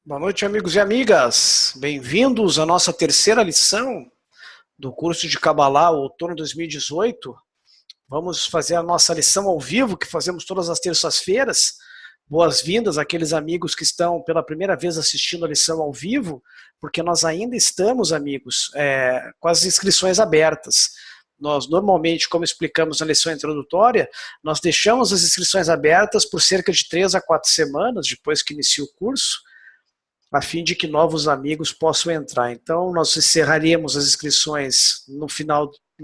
Boa noite, amigos e amigas. Bem-vindos à nossa terceira lição do curso de Kabbalah, outono 2018. Vamos fazer a nossa lição ao vivo, que fazemos todas as terças-feiras. Boas-vindas àqueles amigos que estão pela primeira vez assistindo a lição ao vivo, porque nós ainda estamos, amigos, com as inscrições abertas. Nós, normalmente, como explicamos na lição introdutória, nós deixamos as inscrições abertas por cerca de 3 a 4 semanas, depois que inicia o curso, a fim de que novos amigos possam entrar. Então, nós encerraríamos as inscrições no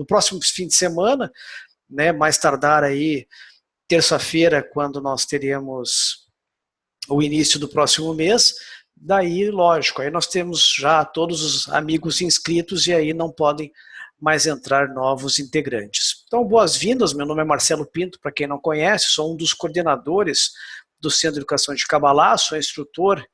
próximo fim de semana, né, mais tardar aí, terça-feira, quando nós teremos o início do próximo mês. Daí, lógico, aí nós temos já todos os amigos inscritos e aí não podem mais entrar novos integrantes. Então, boas-vindas, meu nome é Marcelo Pinto, para quem não conhece, sou um dos coordenadores do Centro de Educação de Kabbalah, sou instrutor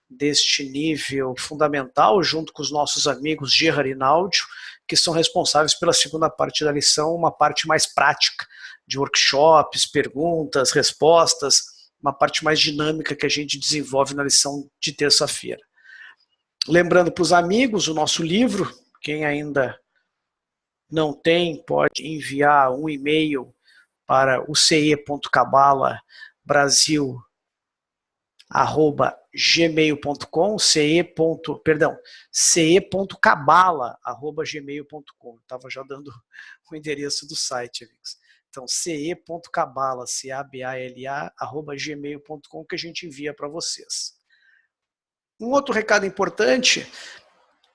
deste nível fundamental, junto com os nossos amigos Gerhard e Náudio, que são responsáveis pela segunda parte da lição, uma parte mais prática, de workshops, perguntas, respostas, uma parte mais dinâmica que a gente desenvolve na lição de terça-feira. Lembrando para os amigos, o nosso livro, quem ainda não tem, pode enviar um e-mail para o ce.cabala@gmail.com, ce.cabala@gmail.com. Estava já dando o endereço do site, amigos. Então, ce.cabala, cabala@gmail.com, que a gente envia para vocês. Um outro recado importante,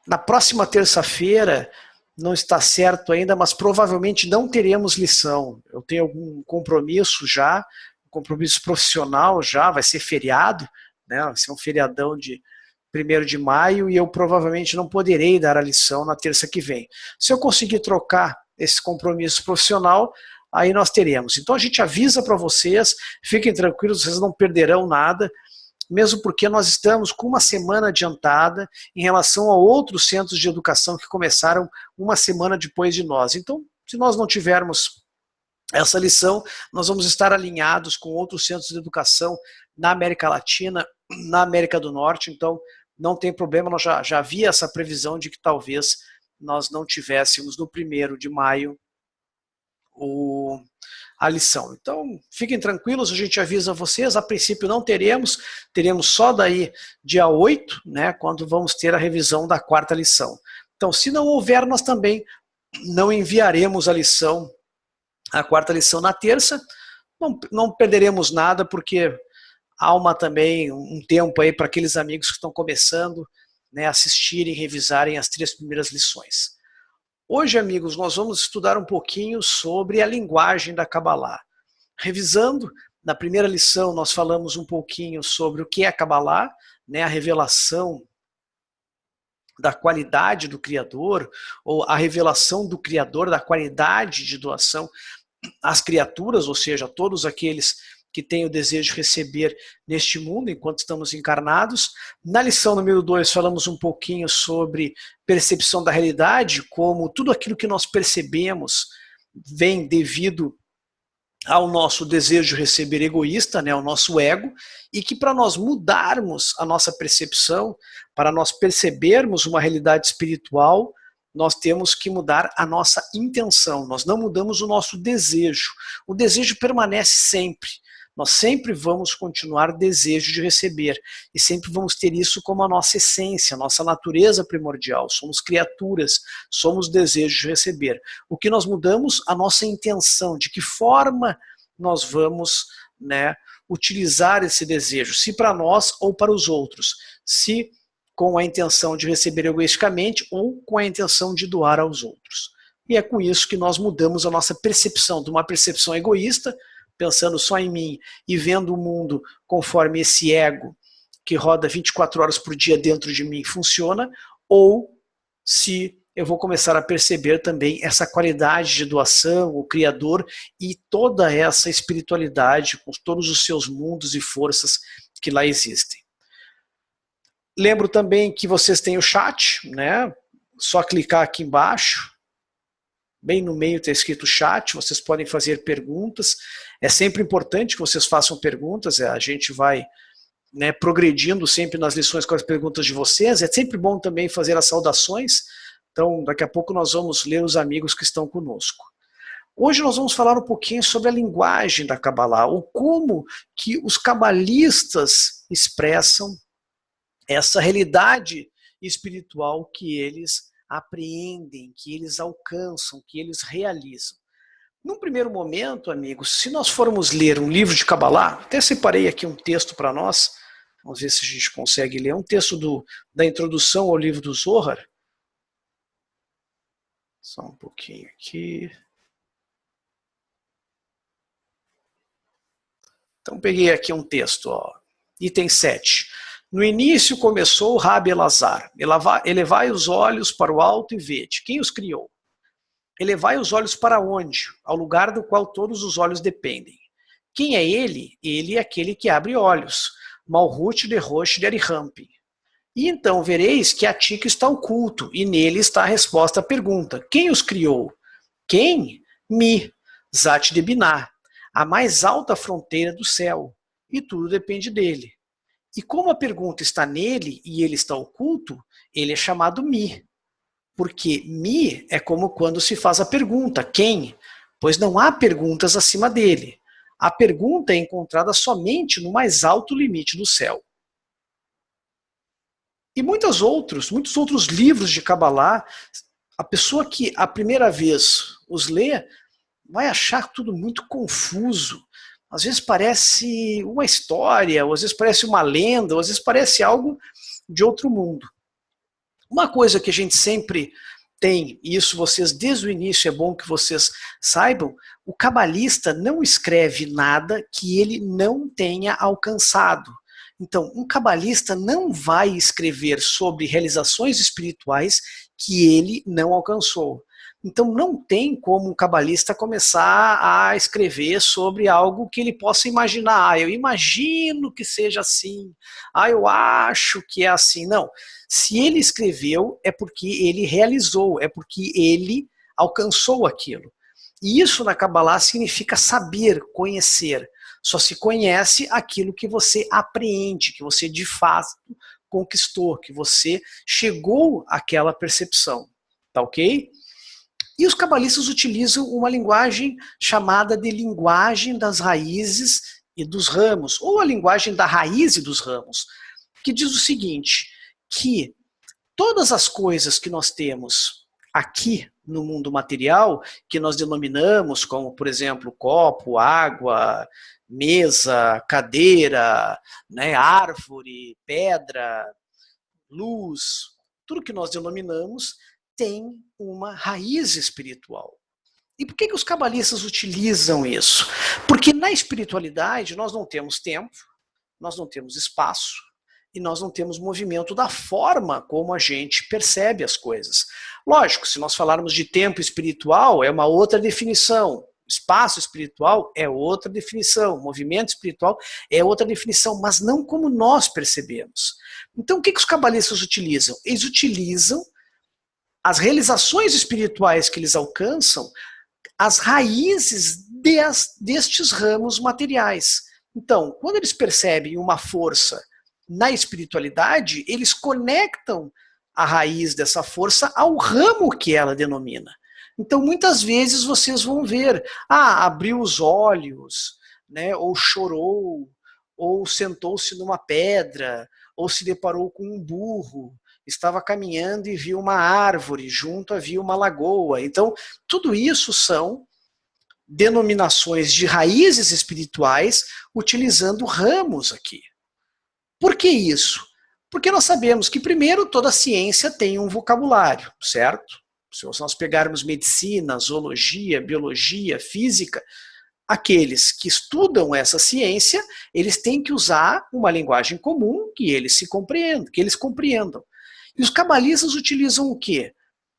na próxima terça-feira, não está certo ainda, mas provavelmente não teremos lição. Eu tenho algum compromisso já, compromisso profissional já, vai ser feriado, né? Vai ser um feriadão de 1º de maio e eu provavelmente não poderei dar a lição na terça que vem. Se eu conseguir trocar esse compromisso profissional, aí nós teremos. Então a gente avisa para vocês, fiquem tranquilos, vocês não perderão nada, mesmo porque nós estamos com uma semana adiantada em relação a outros centros de educação que começaram uma semana depois de nós. Então, se nós não tivermos essa lição, nós vamos estar alinhados com outros centros de educação na América Latina, na América do Norte, então não tem problema, nós já havia essa previsão de que talvez nós não tivéssemos no 1º de maio a lição. Então, fiquem tranquilos, a gente avisa vocês, a princípio não teremos só daí dia 8, né, quando vamos ter a revisão da 4ª lição. Então, se não houver, nós também não enviaremos a 4ª lição na terça, não perderemos nada, porque há também um tempo aí para aqueles amigos que estão começando, né, assistirem, revisarem as 3 primeiras lições. Hoje, amigos, nós vamos estudar um pouquinho sobre a linguagem da Kabbalah. Revisando, na primeira lição nós falamos um pouquinho sobre o que é a Kabbalah, né, a revelação da qualidade do Criador, ou a revelação do Criador da qualidade de doação às criaturas, ou seja, a todos aqueles que têm o desejo de receber neste mundo enquanto estamos encarnados. Na lição número 2 falamos um pouquinho sobre percepção da realidade, como tudo aquilo que nós percebemos vem devido ao nosso desejo de receber egoísta, né, ao nosso ego, e que para nós mudarmos a nossa percepção, para nós percebermos uma realidade espiritual, nós temos que mudar a nossa intenção, nós não mudamos o nosso desejo. O desejo permanece sempre. Nós sempre vamos continuar desejo de receber e sempre vamos ter isso como a nossa essência, a nossa natureza primordial. Somos criaturas, somos desejo de receber. O que nós mudamos? A nossa intenção, de que forma nós vamos, né, utilizar esse desejo, se para nós ou para os outros, se com a intenção de receber egoisticamente ou com a intenção de doar aos outros. E é com isso que nós mudamos a nossa percepção, de uma percepção egoísta, pensando só em mim e vendo o mundo conforme esse ego que roda 24 horas por dia dentro de mim funciona, ou se eu vou começar a perceber também essa qualidade de doação, o Criador e toda essa espiritualidade com todos os seus mundos e forças que lá existem. Lembro também que vocês têm o chat, né? Só clicar aqui embaixo. Bem no meio está escrito chat, vocês podem fazer perguntas. É sempre importante que vocês façam perguntas, a gente vai né, progredindo sempre nas lições com as perguntas de vocês. É sempre bom também fazer as saudações. Então, daqui a pouco nós vamos ler os amigos que estão conosco. Hoje nós vamos falar um pouquinho sobre a linguagem da Kabbalah, ou como que os cabalistas expressam essa realidade espiritual que eles apreendem, que eles alcançam, que eles realizam. Num primeiro momento, amigos, se nós formos ler um livro de Kabbalah, até separei aqui um texto para nós, vamos ver se a gente consegue ler, um texto da introdução ao livro do Zohar. Só um pouquinho aqui. Então peguei aqui um texto, ó. Item 7. No início começou o Rabi Elazar. Elevai os olhos para o alto e vede. Quem os criou? Elevai os olhos para onde? Ao lugar do qual todos os olhos dependem. Quem é ele? Ele é aquele que abre olhos. Malhut de Rosh de Arihampi. E então vereis que a Tika está oculto, e nele está a resposta à pergunta. Quem os criou? Quem? Mi, Zat de Binah, a mais alta fronteira do céu. E tudo depende dele. E como a pergunta está nele e ele está oculto, ele é chamado Mi. Porque Mi é como quando se faz a pergunta, quem? Pois não há perguntas acima dele. A pergunta é encontrada somente no mais alto limite do céu. E muitos outros livros de Kabbalah, a pessoa que a primeira vez os lê, vai achar tudo muito confuso. Às vezes parece uma história, ou às vezes parece uma lenda, ou às vezes parece algo de outro mundo. Uma coisa que a gente sempre tem, e isso vocês desde o início é bom que vocês saibam, o cabalista não escreve nada que ele não tenha alcançado. Então, um cabalista não vai escrever sobre realizações espirituais que ele não alcançou. Então não tem como um cabalista começar a escrever sobre algo que ele possa imaginar. Eu imagino que seja assim. Eu acho que é assim. Não. Se ele escreveu, é porque ele realizou, é porque ele alcançou aquilo. E isso na Kabbalah significa saber, conhecer. Só se conhece aquilo que você apreende, que você de fato conquistou, que você chegou àquela percepção. Tá ok? E os cabalistas utilizam uma linguagem chamada de linguagem das raízes e dos ramos, ou a linguagem da raiz e dos ramos, que diz o seguinte, que todas as coisas que nós temos aqui no mundo material, que nós denominamos como, por exemplo, copo, água, mesa, cadeira, né, árvore, pedra, luz, tudo que nós denominamos tem uma raiz espiritual. E por que os cabalistas utilizam isso? Porque na espiritualidade nós não temos tempo, nós não temos espaço e nós não temos movimento da forma como a gente percebe as coisas. Lógico, se nós falarmos de tempo espiritual, é uma outra definição. Espaço espiritual é outra definição. Movimento espiritual é outra definição, mas não como nós percebemos. Então o que os cabalistas utilizam? Eles utilizam as realizações espirituais que eles alcançam, as raízes destes ramos materiais. Então, quando eles percebem uma força na espiritualidade, eles conectam a raiz dessa força ao ramo que ela denomina. Então, muitas vezes vocês vão ver, abriu os olhos, né, ou chorou, ou sentou-se numa pedra, ou se deparou com um burro, estava caminhando e viu uma árvore, junto havia uma lagoa. Então, tudo isso são denominações de raízes espirituais utilizando ramos aqui. Por que isso? Porque nós sabemos que, primeiro, toda ciência tem um vocabulário, certo? Se nós pegarmos medicina, zoologia, biologia, física, aqueles que estudam essa ciência, eles têm que usar uma linguagem comum que eles se compreendam, que eles compreendam. E os cabalistas utilizam o quê?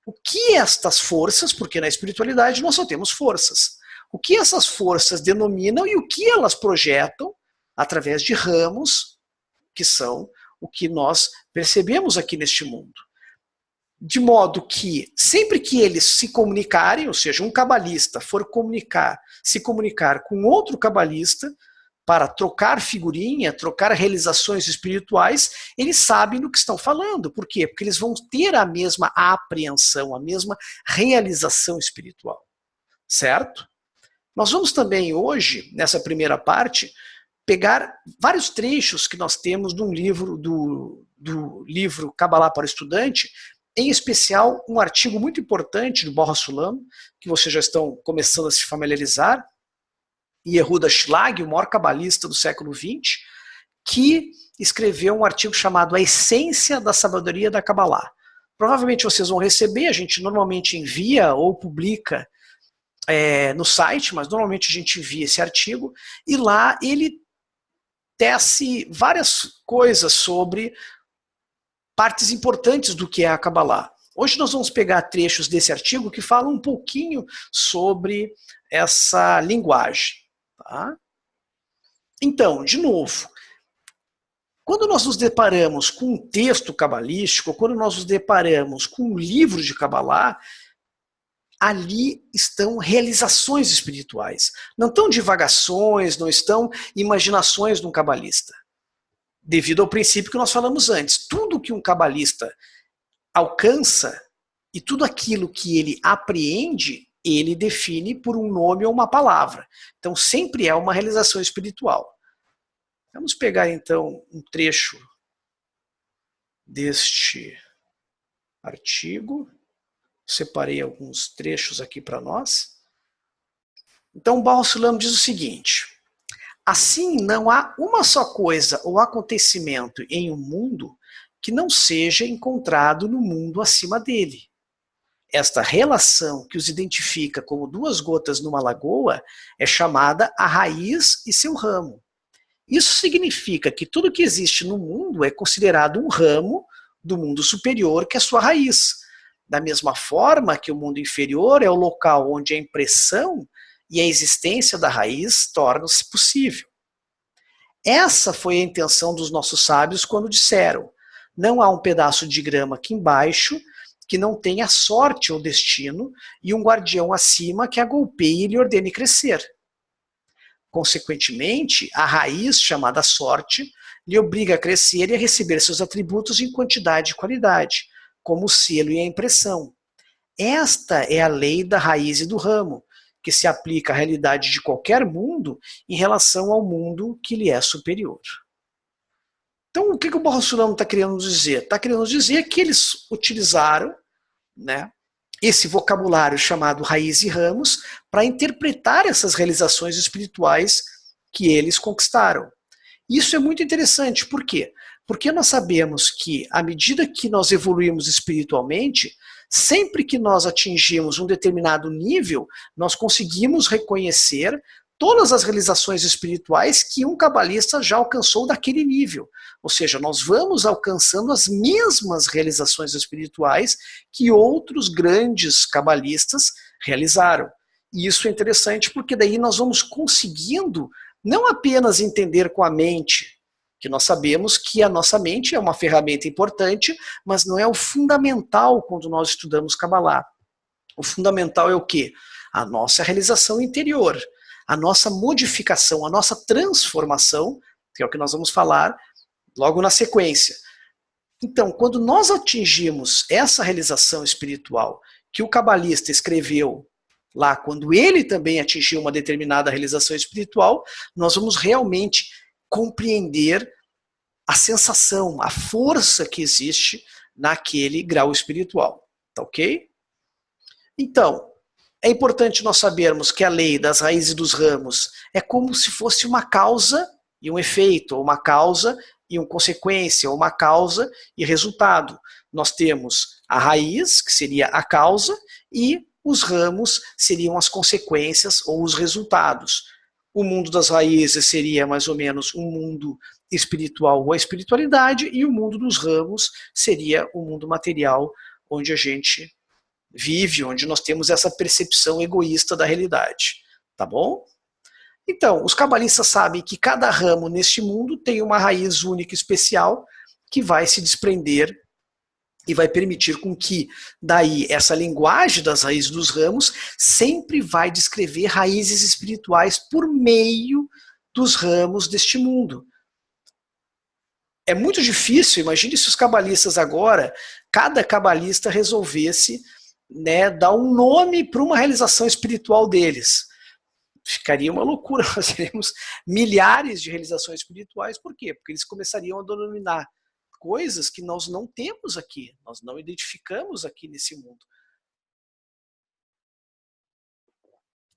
O que estas forças, porque na espiritualidade nós só temos forças, o que essas forças denominam e o que elas projetam através de ramos, que são o que nós percebemos aqui neste mundo. De modo que, sempre que eles se comunicarem, ou seja, um cabalista for se comunicar com outro cabalista, para trocar figurinha, trocar realizações espirituais, eles sabem do que estão falando. Por quê? Porque eles vão ter a mesma apreensão, a mesma realização espiritual. Certo? Nós vamos também hoje, nessa primeira parte, pegar vários trechos que nós temos de um livro, do livro Kabbalah para o Estudante, em especial um artigo muito importante do Baruch HaSulam, que vocês já estão começando a se familiarizar, Yehuda Shlag, o maior cabalista do século XX, que escreveu um artigo chamado A Essência da Sabedoria da Kabbalah. Provavelmente vocês vão receber, a gente normalmente envia ou publica no site, mas normalmente a gente envia esse artigo, e lá ele tece várias coisas sobre partes importantes do que é a Kabbalah. Hoje nós vamos pegar trechos desse artigo que falam um pouquinho sobre essa linguagem. Tá? Então, de novo, quando nós nos deparamos com um texto cabalístico, quando nós nos deparamos com um livro de Kabbalah, ali estão realizações espirituais. Não estão divagações, não estão imaginações de um cabalista. Devido ao princípio que nós falamos antes, tudo que um cabalista alcança e tudo aquilo que ele apreende, ele define por um nome ou uma palavra. Então sempre é uma realização espiritual. Vamos pegar então um trecho deste artigo. Separei alguns trechos aqui para nós. Então o Baruch HaSulam diz o seguinte: assim não há uma só coisa ou acontecimento em um mundo que não seja encontrado no mundo acima dele. Esta relação que os identifica como duas gotas numa lagoa é chamada a raiz e seu ramo. Isso significa que tudo que existe no mundo é considerado um ramo do mundo superior, que é sua raiz. Da mesma forma que o mundo inferior é o local onde a impressão e a existência da raiz tornam-se possível. Essa foi a intenção dos nossos sábios quando disseram: não há um pedaço de grama aqui embaixo que não tenha sorte ou destino e um guardião acima que a golpeie e lhe ordene crescer. Consequentemente, a raiz, chamada sorte, lhe obriga a crescer e a receber seus atributos em quantidade e qualidade, como o selo e a impressão. Esta é a lei da raiz e do ramo, que se aplica à realidade de qualquer mundo em relação ao mundo que lhe é superior. Então, o que o Baruch HaSulam está querendo dizer? Está querendo dizer que eles utilizaram, né, esse vocabulário chamado raiz e ramos para interpretar essas realizações espirituais que eles conquistaram. Isso é muito interessante, por quê? Porque nós sabemos que, à medida que nós evoluímos espiritualmente, sempre que nós atingimos um determinado nível, nós conseguimos reconhecer todas as realizações espirituais que um cabalista já alcançou daquele nível. Ou seja, nós vamos alcançando as mesmas realizações espirituais que outros grandes cabalistas realizaram. E isso é interessante porque daí nós vamos conseguindo não apenas entender com a mente, que nós sabemos que a nossa mente é uma ferramenta importante, mas não é o fundamental quando nós estudamos Kabbalah. O fundamental é o quê? A nossa realização interior, a nossa modificação, a nossa transformação, que é o que nós vamos falar logo na sequência. Então, quando nós atingimos essa realização espiritual que o cabalista escreveu lá, quando ele também atingiu uma determinada realização espiritual, nós vamos realmente compreender a sensação, a força que existe naquele grau espiritual. Tá ok? Então, é importante nós sabermos que a lei das raízes e dos ramos é como se fosse uma causa e um efeito, ou uma causa e uma consequência, ou uma causa e resultado. Nós temos a raiz, que seria a causa, e os ramos seriam as consequências ou os resultados. O mundo das raízes seria mais ou menos um mundo espiritual ou a espiritualidade, e o mundo dos ramos seria o mundo material, onde a gente vive, onde nós temos essa percepção egoísta da realidade. Tá bom? Então, os cabalistas sabem que cada ramo neste mundo tem uma raiz única e especial que vai se desprender e vai permitir com que daí essa linguagem das raízes dos ramos sempre vai descrever raízes espirituais por meio dos ramos deste mundo. É muito difícil, imagine se os cabalistas agora, cada cabalista resolvesse, né, dar um nome para uma realização espiritual deles. Ficaria uma loucura, nós teríamos milhares de realizações espirituais. Por quê? Porque eles começariam a denominar coisas que nós não temos aqui, nós não identificamos aqui nesse mundo.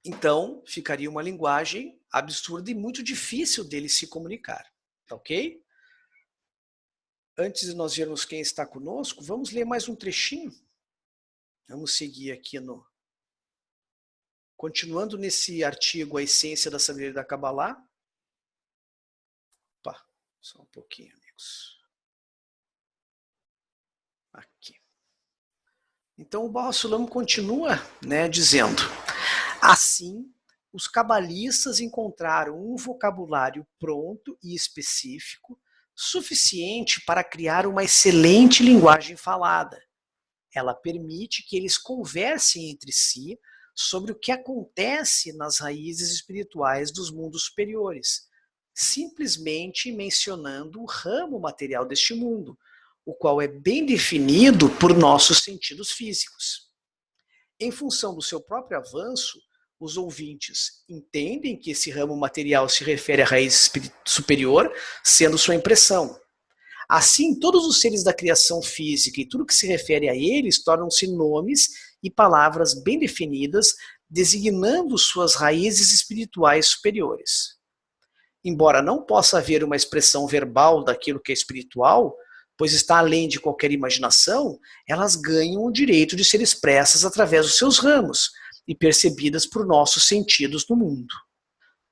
Então, ficaria uma linguagem absurda e muito difícil deles se comunicar. Tá ok? Antes de nós vermos quem está conosco, vamos ler mais um trechinho. Vamos seguir aqui no... Continuando nesse artigo, A Essência da Sabedoria da Kabbalah. Opa, só um pouquinho, amigos. Aqui. Então o Baal HaSulam continua, né, dizendo: assim, os cabalistas encontraram um vocabulário pronto e específico, suficiente para criar uma excelente linguagem falada. Ela permite que eles conversem entre si sobre o que acontece nas raízes espirituais dos mundos superiores, simplesmente mencionando o ramo material deste mundo, o qual é bem definido por nossos sentidos físicos. Em função do seu próprio avanço, os ouvintes entendem que esse ramo material se refere à raiz superior, sendo sua impressão. Assim, todos os seres da criação física e tudo que se refere a eles tornam-se nomes e palavras bem definidas, designando suas raízes espirituais superiores. Embora não possa haver uma expressão verbal daquilo que é espiritual, pois está além de qualquer imaginação, elas ganham o direito de ser expressas através dos seus ramos e percebidas por nossos sentidos no mundo.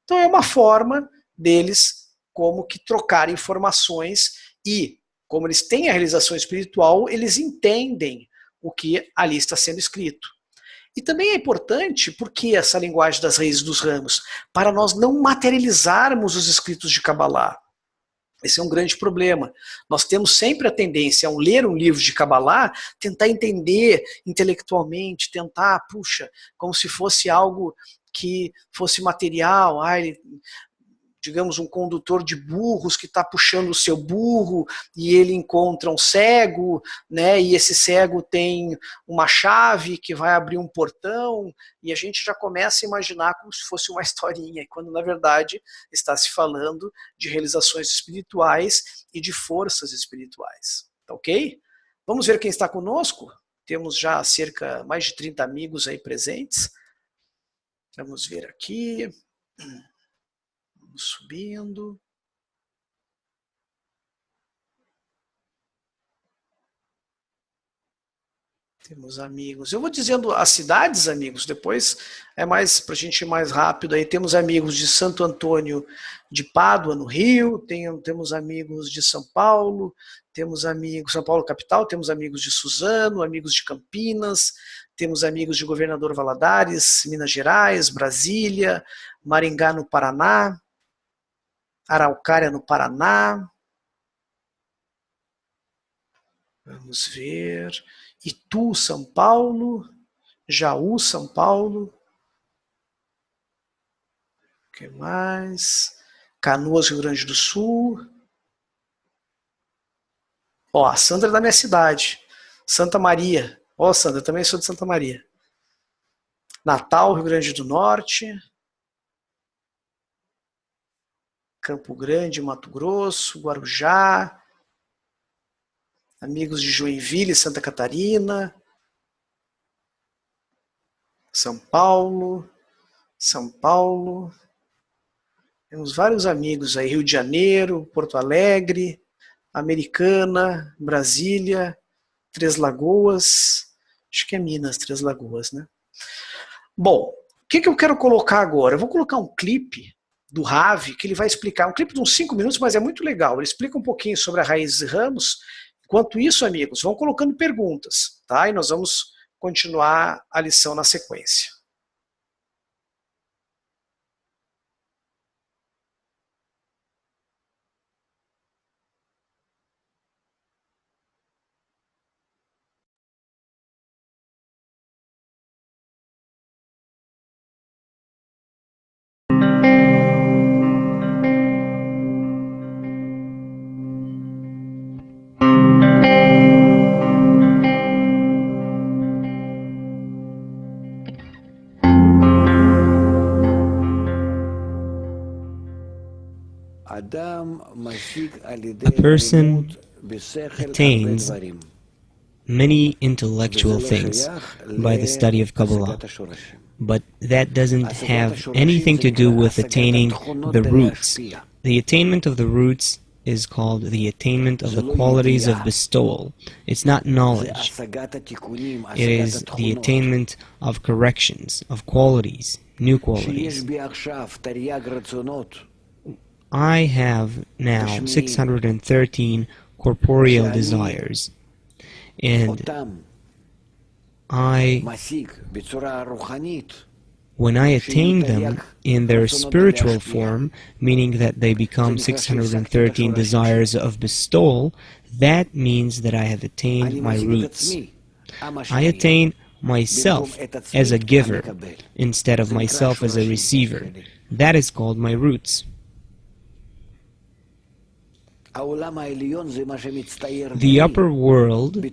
Então é uma forma deles como que trocar informações e, como eles têm a realização espiritual, eles entendem o que ali está sendo escrito. E também é importante, porque essa linguagem das raízes dos ramos, para nós não materializarmos os escritos de Kabbalah. Esse é um grande problema. Nós temos sempre a tendência, ao ler um livro de Kabbalah, tentar entender intelectualmente, tentar, puxa, como se fosse algo que fosse material, digamos, um condutor de burros que está puxando o seu burro e ele encontra um cego, né? E esse cego tem uma chave que vai abrir um portão e a gente já começa a imaginar como se fosse uma historinha, quando na verdade está se falando de realizações espirituais e de forças espirituais. Tá ok? Vamos ver quem está conosco? Temos já mais de 30 amigos aí presentes. Vamos ver aqui. Subindo. Temos amigos. Eu vou dizendo as cidades, amigos, depois é mais para a gente ir mais rápido. Aí temos amigos de Santo Antônio de Pádua, no Rio, temos amigos de São Paulo, temos amigos, São Paulo capital, temos amigos de Suzano, amigos de Campinas, temos amigos de Governador Valadares, Minas Gerais, Brasília, Maringá, no Paraná, Araucária, no Paraná. Vamos ver. Itu, São Paulo. Jaú, São Paulo. O que mais? Canoas, Rio Grande do Sul. Ó, a Sandra é da minha cidade. Santa Maria. Ó, Sandra, eu também sou de Santa Maria. Natal, Rio Grande do Norte. Campo Grande, Mato Grosso. Guarujá. Amigos de Joinville, Santa Catarina. São Paulo. São Paulo. Temos vários amigos aí. Rio de Janeiro, Porto Alegre, Americana, Brasília, Três Lagoas. Acho que é Minas, Três Lagoas, né? Bom, o que eu quero colocar agora? Eu vou colocar um clipe do Ravi, que ele vai explicar, um clipe de uns 5 minutos, mas é muito legal. Ele explica um pouquinho sobre a raiz e ramos. Enquanto isso, amigos, vão colocando perguntas, tá? E nós vamos continuar a lição na sequência. A person attains many intellectual things by the study of Kabbalah, but that doesn't have anything to do with attaining the roots. The attainment of the roots is called the attainment of the qualities of bestowal. It's not knowledge. It is the attainment of corrections, of qualities, new qualities. I have now 613 corporeal desires, and when I attain them in their spiritual form, meaning that they become 613 desires of bestowal, that means that I have attained my roots. I attain myself as a giver instead of myself as a receiver. That is called my roots. The upper world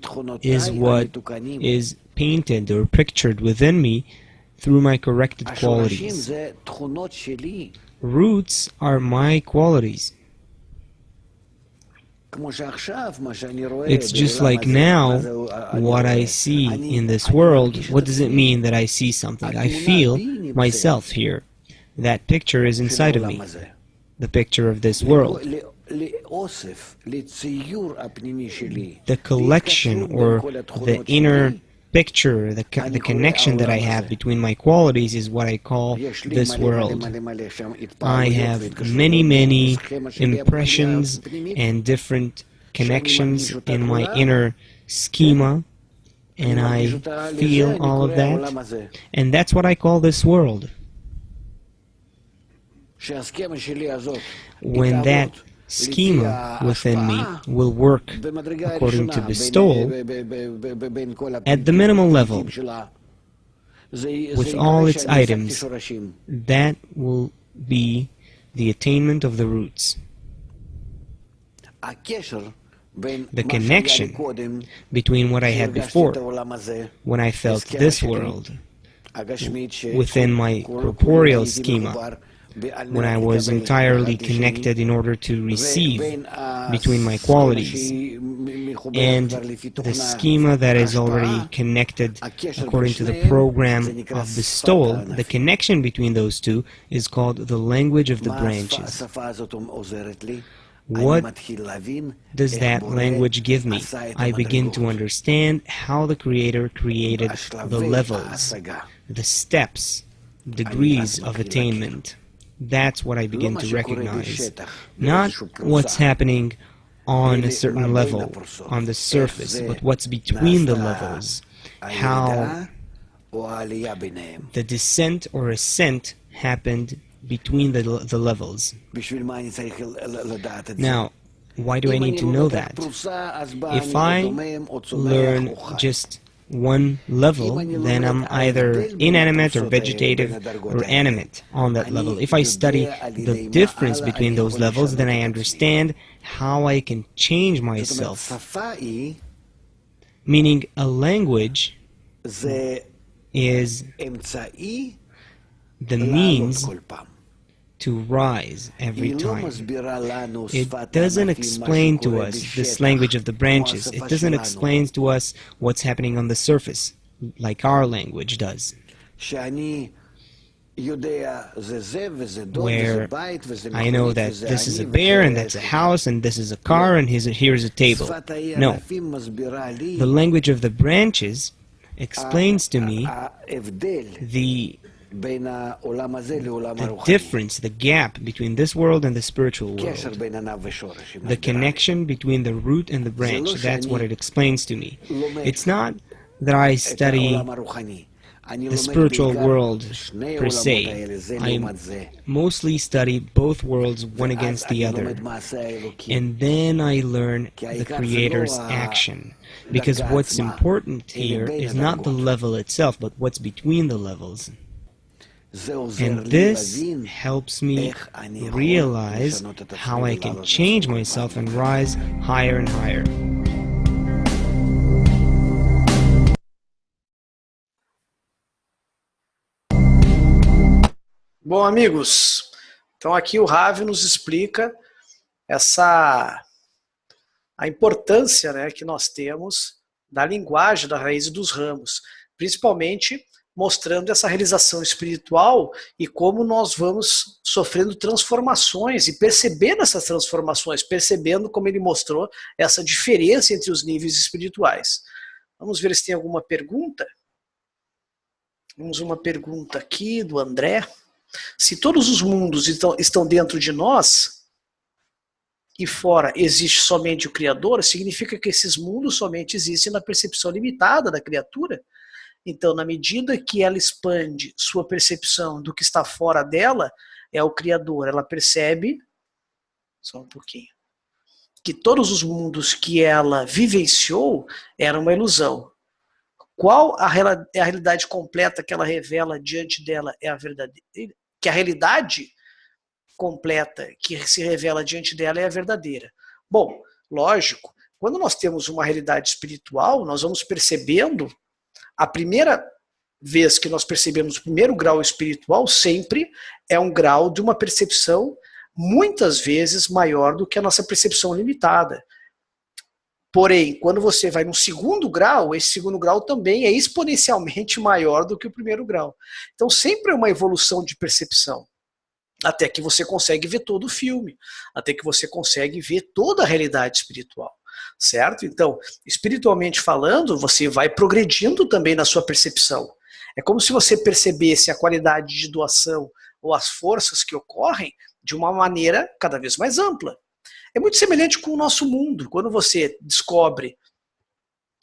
is what is painted or pictured within me through my corrected qualities. Roots are my qualities. It's just like now, what I see in this world. What does it mean that I see something? I feel myself here. That picture is inside of me, the picture of this world. The collection or the inner picture, the connection that I have between my qualities is what I call this world. I have many impressions and different connections in my inner schema, and I feel all of that, and that's what I call this world. When that schema within me will work according to bestowal at the minimal level with all its items, that will be the attainment of the roots. The connection between what I had before, when I felt this world within my corporeal schema, when I was entirely connected in order to receive between my qualities, and the schema that is already connected according to the program of bestowal, the connection between those two is called the language of the branches. What does that language give me? I begin to understand how the Creator created the levels, the steps, degrees of attainment. That's what I begin to recognize. Not what's happening on a certain level, on the surface, but what's between the levels. How the descent or ascent happened between the levels. Now, why do I need to know that? If I learn just one level, then I'm either inanimate or vegetative or animate on that level. If I study the difference between those levels, then I understand how I can change myself. Meaning, a language is the means to rise every time. It doesn't explain to us this language of the branches. It doesn't explain to us what's happening on the surface, like our language does. Where I know that this is a bear, and that's a house, and this is a car, and here's a table. No. The language of the branches explains to me the difference, the gap between this world and the spiritual world. The connection between the root and the branch, that's what it explains to me. It's not that I study the spiritual world per se. I mostly study both worlds, one against the other. And then I learn the Creator's action. Because what's important here is not the level itself, but what's between the levels. And this helps me realize how I can change myself and rise higher and higher. Bom, amigos, então aqui o Ravi nos explica a importância, né, que nós temos da linguagem, da raiz e dos ramos, principalmente mostrando essa realização espiritual e como nós vamos sofrendo transformações e percebendo essas transformações, percebendo como ele mostrou essa diferença entre os níveis espirituais. Vamos ver se tem alguma pergunta. Temos uma pergunta aqui do André. Se todos os mundos estão dentro de nós e fora existe somente o Criador, significa que esses mundos somente existem na percepção limitada da criatura? Então, na medida que ela expande sua percepção do que está fora dela, é o Criador. Ela percebe, só um pouquinho, que todos os mundos que ela vivenciou eram uma ilusão. Qual a realidade completa que ela revela diante dela é a verdadeira? Que a realidade completa que se revela diante dela é a verdadeira. Bom, lógico, quando nós temos uma realidade espiritual, nós vamos percebendo, a primeira vez que nós percebemos o primeiro grau espiritual sempre é um grau de uma percepção muitas vezes maior do que a nossa percepção limitada. Porém, quando você vai no segundo grau, esse segundo grau também é exponencialmente maior do que o primeiro grau. Então sempre é uma evolução de percepção, até que você consegue ver todo o filme, até que você consegue ver toda a realidade espiritual, certo? Então, espiritualmente falando, você vai progredindo também na sua percepção. É como se você percebesse a qualidade de doação ou as forças que ocorrem de uma maneira cada vez mais ampla. É muito semelhante com o nosso mundo. Quando você descobre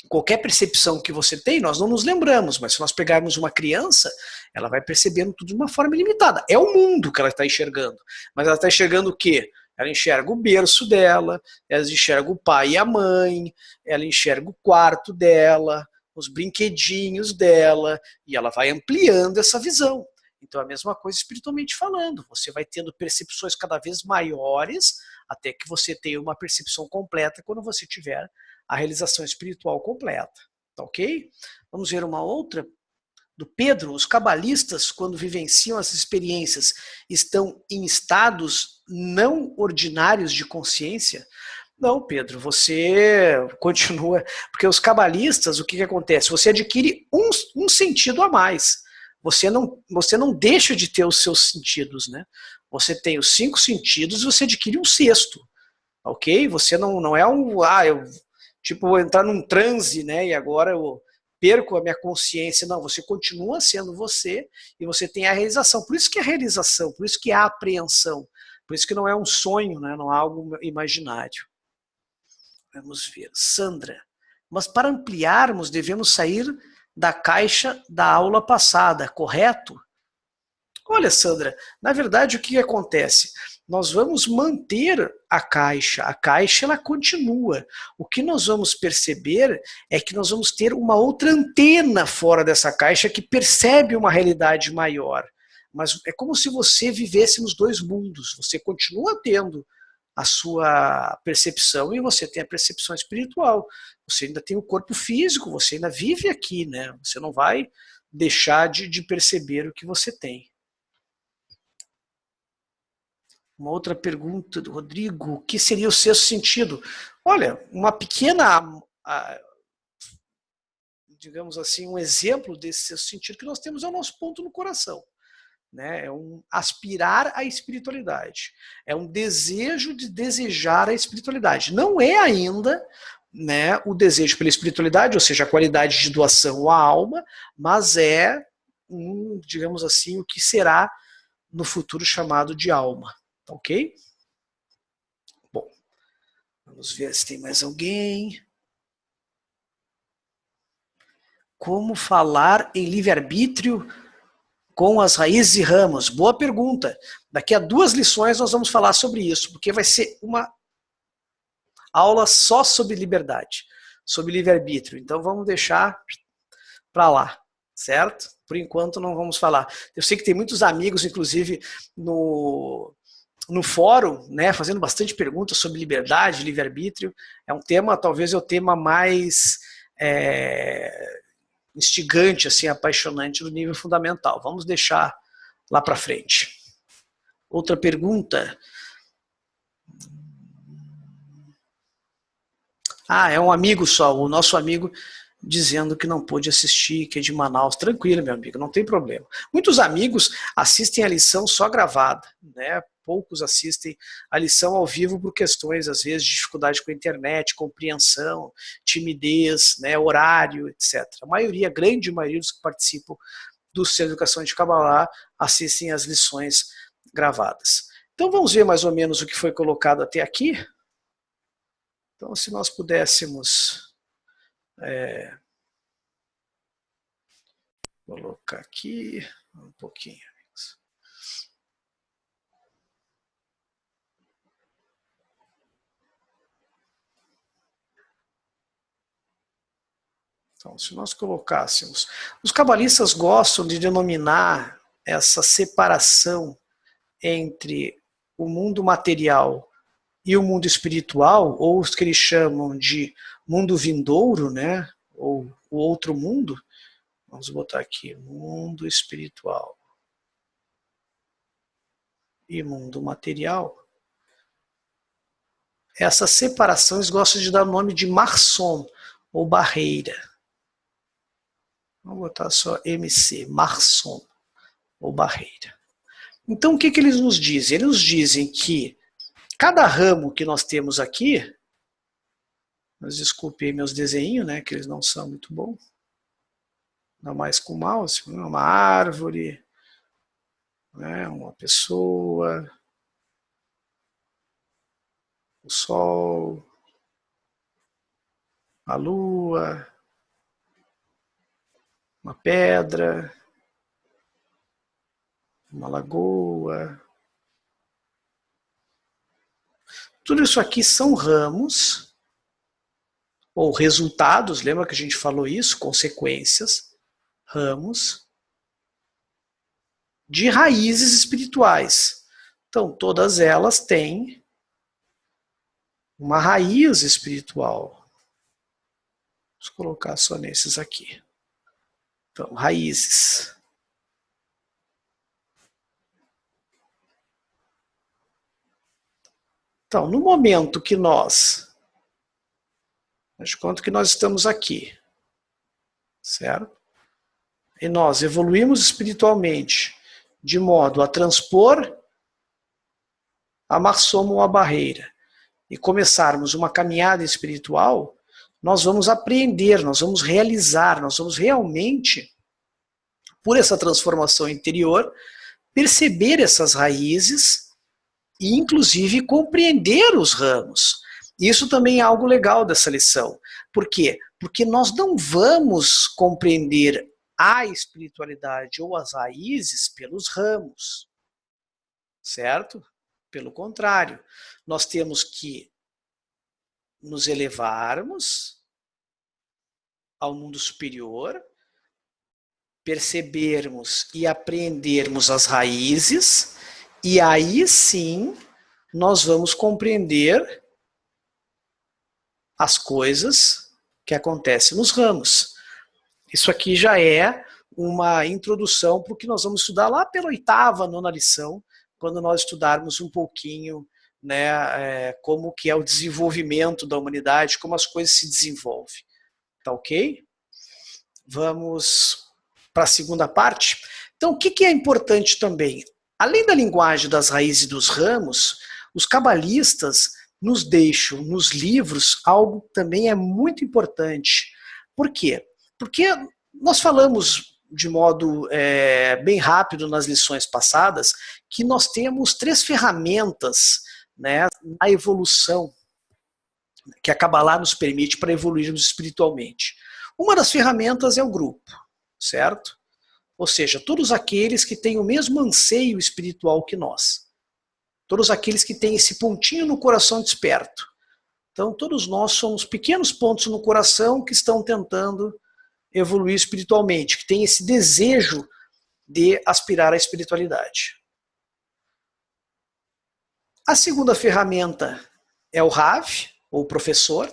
qualquer percepção que você tem, nós não nos lembramos, mas se nós pegarmos uma criança, ela vai percebendo tudo de uma forma ilimitada. É o mundo que ela está enxergando. Mas ela está enxergando o quê? Ela enxerga o berço dela, ela enxerga o pai e a mãe, ela enxerga o quarto dela, os brinquedinhos dela, e ela vai ampliando essa visão. Então é a mesma coisa espiritualmente falando. Você vai tendo percepções cada vez maiores, até que você tenha uma percepção completa quando você tiver a realização espiritual completa. Tá ok? Vamos ver uma outra do Pedro. Os cabalistas, quando vivenciam essas experiências, estão em estados não ordinários de consciência? Não, Pedro, você continua... Porque os cabalistas, o que acontece? Você adquire um sentido a mais. Você não deixa de ter os seus sentidos, né? Você tem os 5 sentidos e você adquire um sexto. Ok? Você não é vou entrar num transe, né? E agora eu perco a minha consciência. Não, você continua sendo você e você tem a realização. Por isso que é a realização, por isso que há a apreensão, por isso que não é um sonho, né? Não é algo imaginário. Vamos ver. Sandra, mas para ampliarmos devemos sair da caixa da aula passada, correto? Olha, Sandra, na verdade o que acontece? Nós vamos manter a caixa ela continua. O que nós vamos perceber é que nós vamos ter uma outra antena fora dessa caixa que percebe uma realidade maior. Mas é como se você vivesse nos dois mundos. Você continua tendo a sua percepção e você tem a percepção espiritual. Você ainda tem o corpo físico, você ainda vive aqui, né? Você não vai deixar de perceber o que você tem. Uma outra pergunta do Rodrigo, o que seria o sexto sentido? Olha, uma pequena, digamos assim, um exemplo desse sexto sentido que nós temos é o nosso ponto no coração. Né? É um aspirar à espiritualidade. É um desejo de desejar a espiritualidade. Não é ainda, né, o desejo pela espiritualidade, ou seja, a qualidade de doação à alma, mas é, digamos assim, o que será no futuro chamado de alma. Ok? Bom, vamos ver se tem mais alguém. Como falar em livre-arbítrio com as raízes e ramos? Boa pergunta. Daqui a 2 lições nós vamos falar sobre isso, porque vai ser uma aula só sobre liberdade, sobre livre-arbítrio. Então vamos deixar para lá, certo? Por enquanto não vamos falar. Eu sei que tem muitos amigos, inclusive, no fórum, né, fazendo bastante perguntas sobre liberdade, livre-arbítrio. É um tema, talvez é o tema mais instigante, assim, apaixonante do nível fundamental. Vamos deixar lá para frente. Outra pergunta. Ah, é um amigo só, o nosso amigo dizendo que não pôde assistir, que é de Manaus. Tranquilo, meu amigo, não tem problema. Muitos amigos assistem a lição só gravada, né? Poucos assistem a lição ao vivo por questões, às vezes, de dificuldade com a internet, compreensão, timidez, né, horário, etc. A maioria, a grande maioria dos que participam do Centro de Educação de Kabbalah assistem as lições gravadas. Então vamos ver mais ou menos o que foi colocado até aqui. Então, se nós pudéssemos colocar aqui um pouquinho. Então, se nós colocássemos... Os cabalistas gostam de denominar essa separação entre o mundo material e o mundo espiritual, ou os que eles chamam de mundo vindouro, né? Ou o outro mundo. Vamos botar aqui, mundo espiritual e mundo material. Essas separações gostam de dar o nome de marsom, ou barreira. Vamos botar só MC, marsom, ou barreira. Então o que eles nos dizem? Eles nos dizem que cada ramo que nós temos aqui, mas desculpem meus desenhos, né, que eles não são muito bons, ainda mais com mouse, uma árvore, né, uma pessoa, o sol, a lua, uma pedra, uma lagoa. Tudo isso aqui são ramos, ou resultados, lembra que a gente falou isso? Consequências, ramos, de raízes espirituais. Então, todas elas têm uma raiz espiritual. Vamos colocar só nesses aqui. Então, raízes. Então, no momento que nós, faz de conta que nós estamos aqui, certo? E nós evoluímos espiritualmente de modo a transpor a marsom ou a barreira e começarmos uma caminhada espiritual, nós vamos apreender, nós vamos realizar, nós vamos realmente, por essa transformação interior, perceber essas raízes e, inclusive, compreender os ramos. Isso também é algo legal dessa lição. Por quê? Porque nós não vamos compreender a espiritualidade ou as raízes pelos ramos, certo? Pelo contrário, nós temos que nos elevarmos ao mundo superior, percebermos e aprendermos as raízes, e aí sim nós vamos compreender as coisas que acontecem nos ramos. Isso aqui já é uma introdução para o que nós vamos estudar lá pela 8ª, 9ª lição, quando nós estudarmos um pouquinho, né, como que é o desenvolvimento da humanidade, como as coisas se desenvolvem. Tá ok? Vamos para a segunda parte. Então, o que é importante também? Além da linguagem das raízes e dos ramos, os cabalistas nos deixam nos livros algo que também é muito importante. Por quê? Porque nós falamos de modo bem rápido nas lições passadas que nós temos 3 ferramentas, né, na evolução que a Kabbalah nos permite para evoluirmos espiritualmente. Uma das ferramentas é o grupo, certo? Ou seja, todos aqueles que têm o mesmo anseio espiritual que nós. Todos aqueles que têm esse pontinho no coração desperto. Então, todos nós somos pequenos pontos no coração que estão tentando evoluir espiritualmente, que têm esse desejo de aspirar à espiritualidade. A segunda ferramenta é o Rav, ou professor,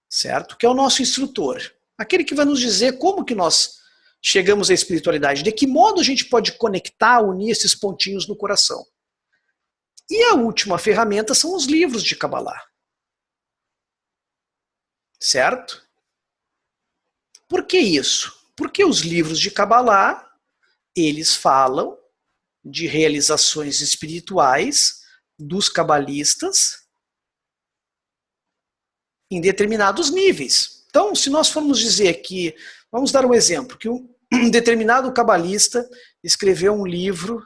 certo? Que é o nosso instrutor. Aquele que vai nos dizer como que nós chegamos à espiritualidade, de que modo a gente pode conectar, unir esses pontinhos no coração. E a última ferramenta são os livros de Kabbalah. certo? Por que isso? Porque os livros de Kabbalah, eles falam de realizações espirituais dos cabalistas em determinados níveis. Então, se nós formos dizer que, vamos dar um exemplo, que um determinado cabalista escreveu um livro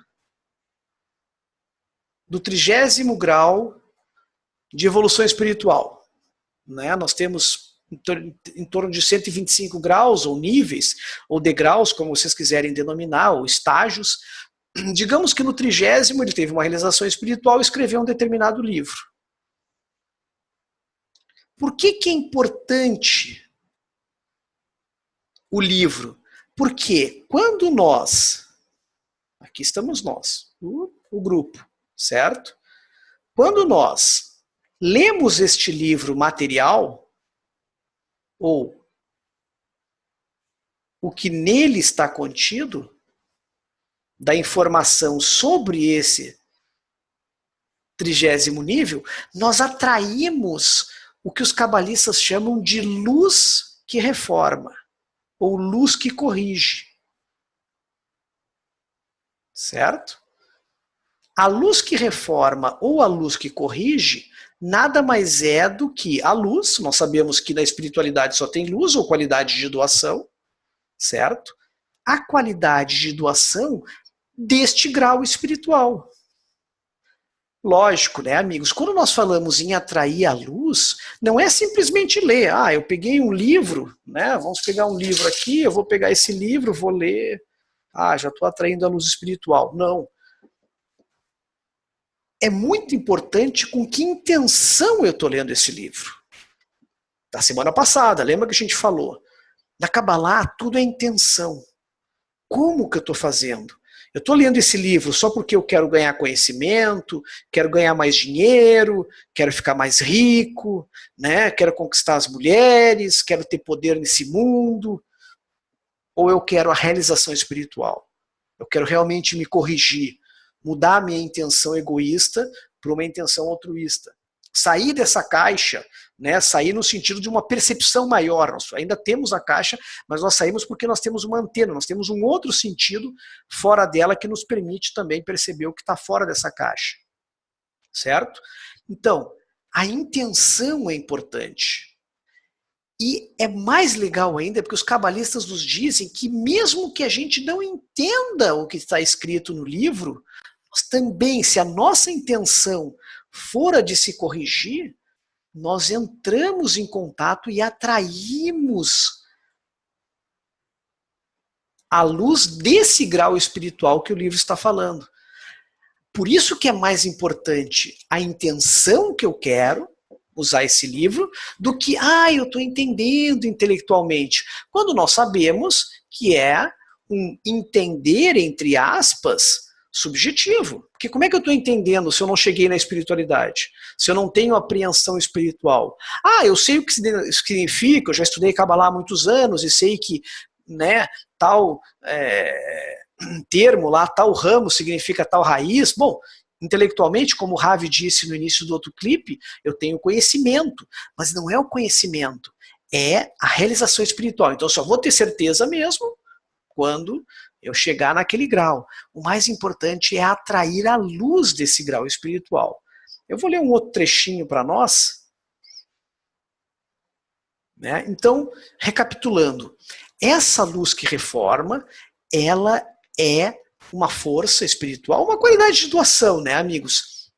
do 30º grau de evolução espiritual. Né? Nós temos em torno de 125 graus, ou níveis, ou degraus, como vocês quiserem denominar, ou estágios. Digamos que no 30º ele teve uma realização espiritual e escreveu um determinado livro. Por que é importante o livro? Porque quando nós, aqui estamos nós, o grupo, certo? Quando nós lemos este livro material, ou o que nele está contido, da informação sobre esse 30º nível, nós atraímos o que os cabalistas chamam de luz que reforma, ou luz que corrige. Certo? A luz que reforma ou a luz que corrige nada mais é do que a luz. Nós sabemos que na espiritualidade só tem luz ou qualidade de doação, certo? A qualidade de doação deste grau espiritual. Lógico, né, amigos? Quando nós falamos em atrair a luz, não é simplesmente ler. Ah, eu peguei um livro, né? Vamos pegar um livro aqui, eu vou pegar esse livro, vou ler. Ah, já estou atraindo a luz espiritual. Não. É muito importante com que intenção eu estou lendo esse livro. Da semana passada, lembra que a gente falou? Na Kabbalah, tudo é intenção. Como que eu estou fazendo? Eu estou lendo esse livro só porque eu quero ganhar conhecimento, quero ganhar mais dinheiro, quero ficar mais rico, né? Quero conquistar as mulheres, quero ter poder nesse mundo, ou eu quero a realização espiritual? Eu quero realmente me corrigir, mudar a minha intenção egoísta para uma intenção altruísta. Sair dessa caixa, né, sair no sentido de uma percepção maior. Nós ainda temos a caixa, mas nós saímos porque nós temos uma antena, nós temos um outro sentido fora dela que nos permite também perceber o que está fora dessa caixa. Certo? Então, a intenção é importante. E é mais legal ainda porque os cabalistas nos dizem que mesmo que a gente não entenda o que está escrito no livro, nós também, se a nossa intenção for a de se corrigir, nós entramos em contato e atraímos a luz desse grau espiritual que o livro está falando. Por isso que é mais importante a intenção que eu quero usar esse livro, do que, eu estou entendendo intelectualmente. Quando nós sabemos que é um entender, entre aspas, subjetivo. Porque como é que eu estou entendendo se eu não cheguei na espiritualidade? Se eu não tenho apreensão espiritual? Eu sei o que significa, eu já estudei Kabbalah há muitos anos e sei que, né, tal termo lá, tal ramo significa tal raiz. Bom, intelectualmente, como o Ravi disse no início do outro clipe, eu tenho conhecimento, mas não é o conhecimento, é a realização espiritual. Então eu só vou ter certeza mesmo quando eu chegar naquele grau. O mais importante é atrair a luz desse grau espiritual. Eu vou ler um outro trechinho para nós. Né? Então, recapitulando, essa luz que reforma, ela é uma força espiritual, uma qualidade de doação, né, amigos?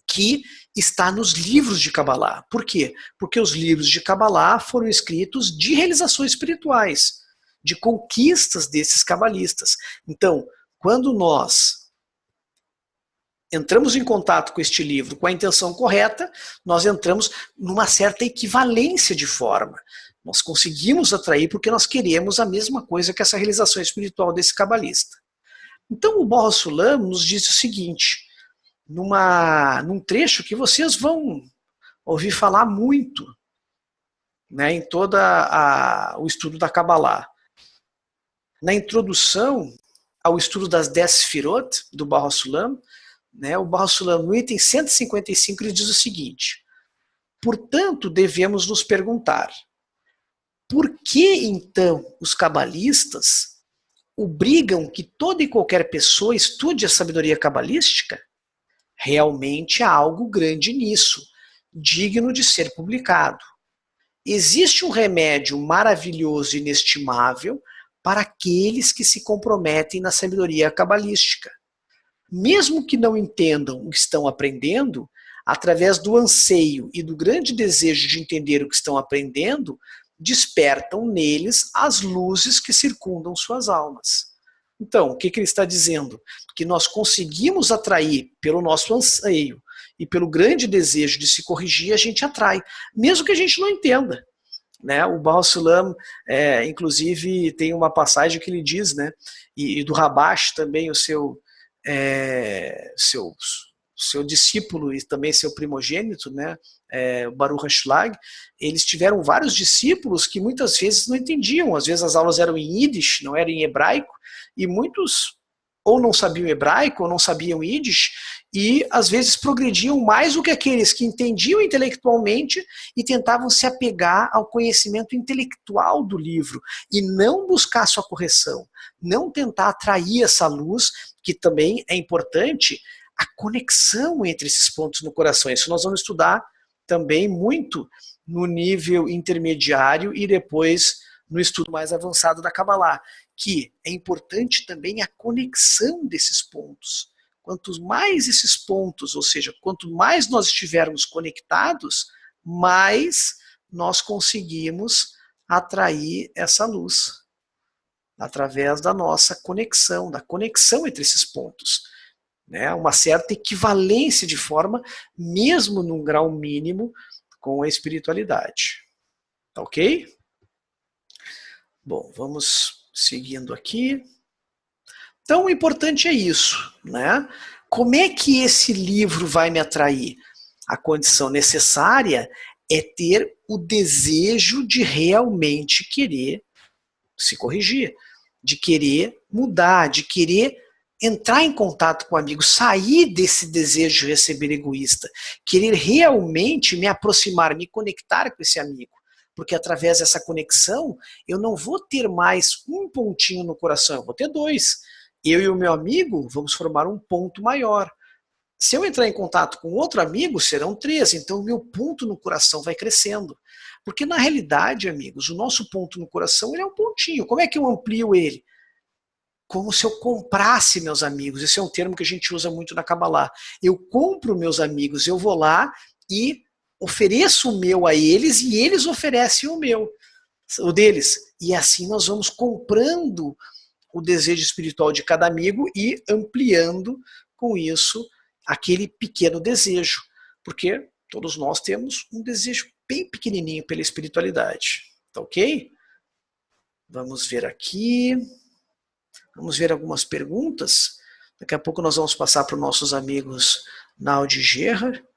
Que está nos livros de Kabbalah. Por quê? Porque os livros de Kabbalah foram escritos de realizações espirituais, de conquistas desses cabalistas. Então, quando nós entramos em contato com este livro com a intenção correta, nós entramos numa certa equivalência de forma. Nós conseguimos atrair porque nós queremos a mesma coisa que essa realização espiritual desse cabalista. Então o Baal HaSulam nos diz o seguinte, num trecho que vocês vão ouvir falar muito, né, em todo o estudo da Kabbalah. Na introdução ao estudo das 10 Sefirot do Baal HaSulam, né, o Baal HaSulam, no item 155, ele diz o seguinte: portanto, devemos nos perguntar, por que então os cabalistas obrigam que toda e qualquer pessoa estude a sabedoria cabalística? Realmente há algo grande nisso, digno de ser publicado. Existe um remédio maravilhoso e inestimável para aqueles que se comprometem na sabedoria cabalística. Mesmo que não entendam o que estão aprendendo, através do anseio e do grande desejo de entender o que estão aprendendo, despertam neles as luzes que circundam suas almas. Então, o que ele está dizendo? Que nós conseguimos atrair pelo nosso anseio e pelo grande desejo de se corrigir, a gente atrai, mesmo que a gente não entenda. Né? O Baal Sulam, inclusive, tem uma passagem que ele diz, né? E do Rabash também, o seu discípulo e também seu primogênito, né? Baruch HaShlag, eles tiveram vários discípulos que muitas vezes não entendiam, às vezes as aulas eram em Yiddish, não eram em hebraico, e muitos ou não sabiam hebraico ou não sabiam Yiddish, e às vezes progrediam mais do que aqueles que entendiam intelectualmente e tentavam se apegar ao conhecimento intelectual do livro e não buscar sua correção, não tentar atrair essa luz, que também é importante, a conexão entre esses pontos no coração. Isso nós vamos estudar também muito no nível intermediário e depois no estudo mais avançado da Kabbalah, que é importante também a conexão desses pontos. Quanto mais esses pontos, ou seja, quanto mais nós estivermos conectados, mais nós conseguimos atrair essa luz, através da nossa conexão, da conexão entre esses pontos. Né? Uma certa equivalência de forma, mesmo num grau mínimo, com a espiritualidade. Tá ok? Bom, vamos seguindo aqui. Então, o importante é isso, né? Como é que esse livro vai me atrair? A condição necessária é ter o desejo de realmente querer se corrigir, de querer mudar, de querer entrar em contato com o amigo, sair desse desejo de receber egoísta, querer realmente me aproximar, me conectar com esse amigo. Porque através dessa conexão, eu não vou ter mais um pontinho no coração, eu vou ter dois. Eu e o meu amigo vamos formar um ponto maior. Se eu entrar em contato com outro amigo, serão três, então o meu ponto no coração vai crescendo. Porque na realidade, amigos, o nosso ponto no coração ele é um pontinho. Como é que eu amplio ele? Como se eu comprasse meus amigos. Esse é um termo que a gente usa muito na Kabbalah. Eu compro meus amigos, eu vou lá e ofereço o meu a eles e eles oferecem o deles. E assim nós vamos comprando o desejo espiritual de cada amigo e ampliando com isso aquele pequeno desejo. Porque todos nós temos um desejo bem pequenininho pela espiritualidade. Tá ok? Vamos ver aqui. Vamos ver algumas perguntas. Daqui a pouco nós vamos passar para os nossos amigos Naldi e Gerra.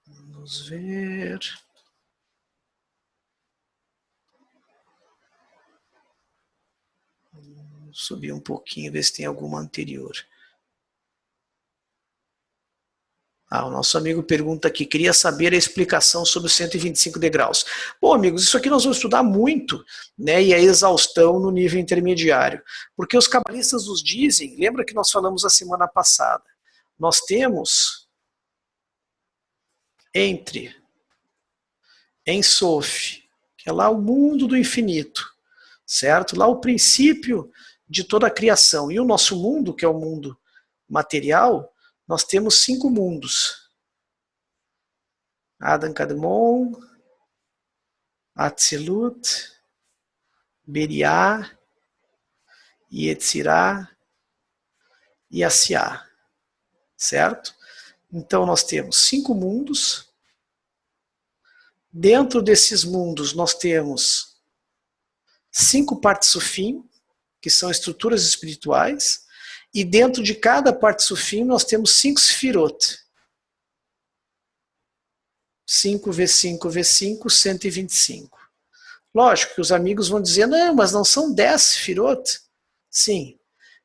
Vamos ver. Vamos subir um pouquinho, ver se tem alguma anterior. O nosso amigo pergunta aqui, queria saber a explicação sobre os 125 degraus. Bom, amigos, isso aqui nós vamos estudar muito, né, e a exaustão no nível intermediário. Porque os cabalistas nos dizem, lembra que nós falamos a semana passada, nós temos entre Ein Sof, que é lá o mundo do infinito, certo? Lá o princípio de toda a criação. E o nosso mundo, que é o mundo material, nós temos 5 mundos. Adam Kadmon, Atzilut, Beriah, Yetzirah e Asiá. Certo? Então nós temos 5 mundos. Dentro desses mundos nós temos 5 partes sufim, que são estruturas espirituais. E dentro de cada parte sufim nós temos 5 sefirot. 5 vezes 5 vezes 5, 125. Lógico que os amigos vão dizer, não, mas não são 10 sefirot. Sim,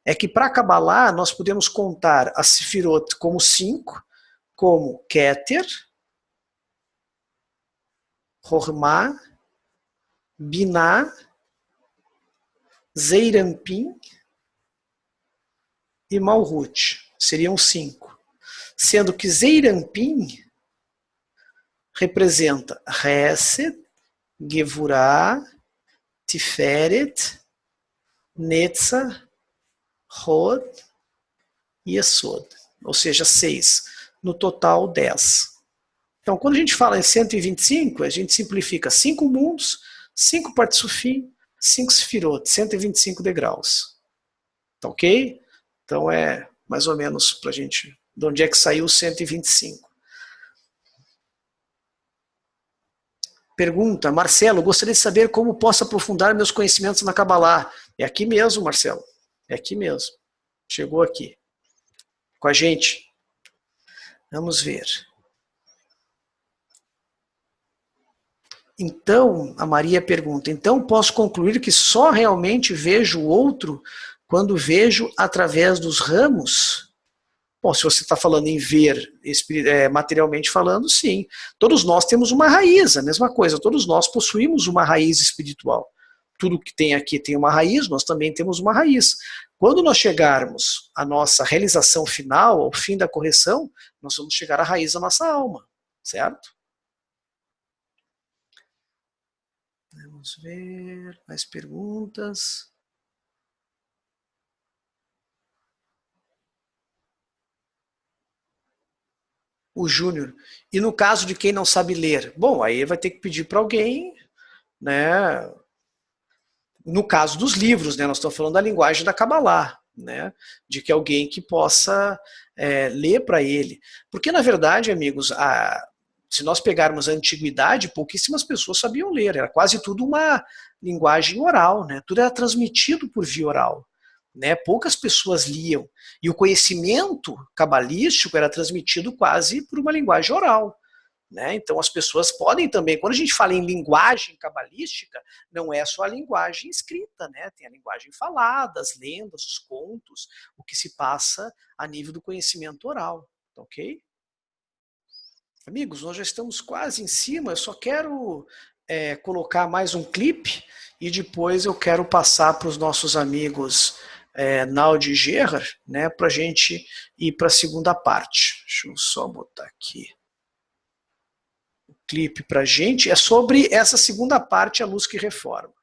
é que para Kabbalah nós podemos contar a sefirot como 5, como Keter, Hormah, Binah, Zeirampin e Malhut. Seriam 5. Sendo que Zeirampin representa Hesed, Gevurah, Tiferet, Netzach, Hod e Yesod. Ou seja, 6. No total, 10. Então, quando a gente fala em 125, a gente simplifica 5 mundos, 5 Partsufim, 5 Sefirot, 125 degraus. Tá ok? Então, é mais ou menos para a gente... De onde é que saiu o 125? Pergunta, Marcelo, gostaria de saber como posso aprofundar meus conhecimentos na Kabbalah. É aqui mesmo, Marcelo. É aqui mesmo. Chegou aqui. Com a gente. Vamos ver. Então, a Maria pergunta, então posso concluir que só realmente vejo o outro quando vejo através dos ramos? Bom, se você está falando em ver materialmente falando, sim. Todos nós temos uma raiz, a mesma coisa. Todos nós possuímos uma raiz espiritual. Tudo que tem aqui tem uma raiz, nós também temos uma raiz. Quando nós chegarmos à nossa realização final, ao fim da correção, nós vamos chegar à raiz da nossa alma, certo? Vamos ver mais perguntas. O Júnior. E no caso de quem não sabe ler? Bom, aí vai ter que pedir para alguém, né? No caso dos livros, né? Nós estamos falando da linguagem da Kabbalah, né? De que alguém que possa ler para ele. Porque, na verdade, amigos, se nós pegarmos a antiguidade, pouquíssimas pessoas sabiam ler. Era quase tudo uma linguagem oral, né? Tudo era transmitido por via oral. Né? Poucas pessoas liam. E o conhecimento cabalístico era transmitido quase por uma linguagem oral. Né? Então as pessoas podem também, quando a gente fala em linguagem cabalística, não é só a linguagem escrita, né? Tem a linguagem falada, as lendas, os contos, o que se passa a nível do conhecimento oral. Ok? Amigos, nós já estamos quase em cima, eu só quero colocar mais um clipe e depois eu quero passar para os nossos amigos Naldi e Gerhard, né, para a gente ir para a segunda parte. Deixa eu só botar aqui o clipe para a gente. É sobre essa segunda parte, a luz que reforma.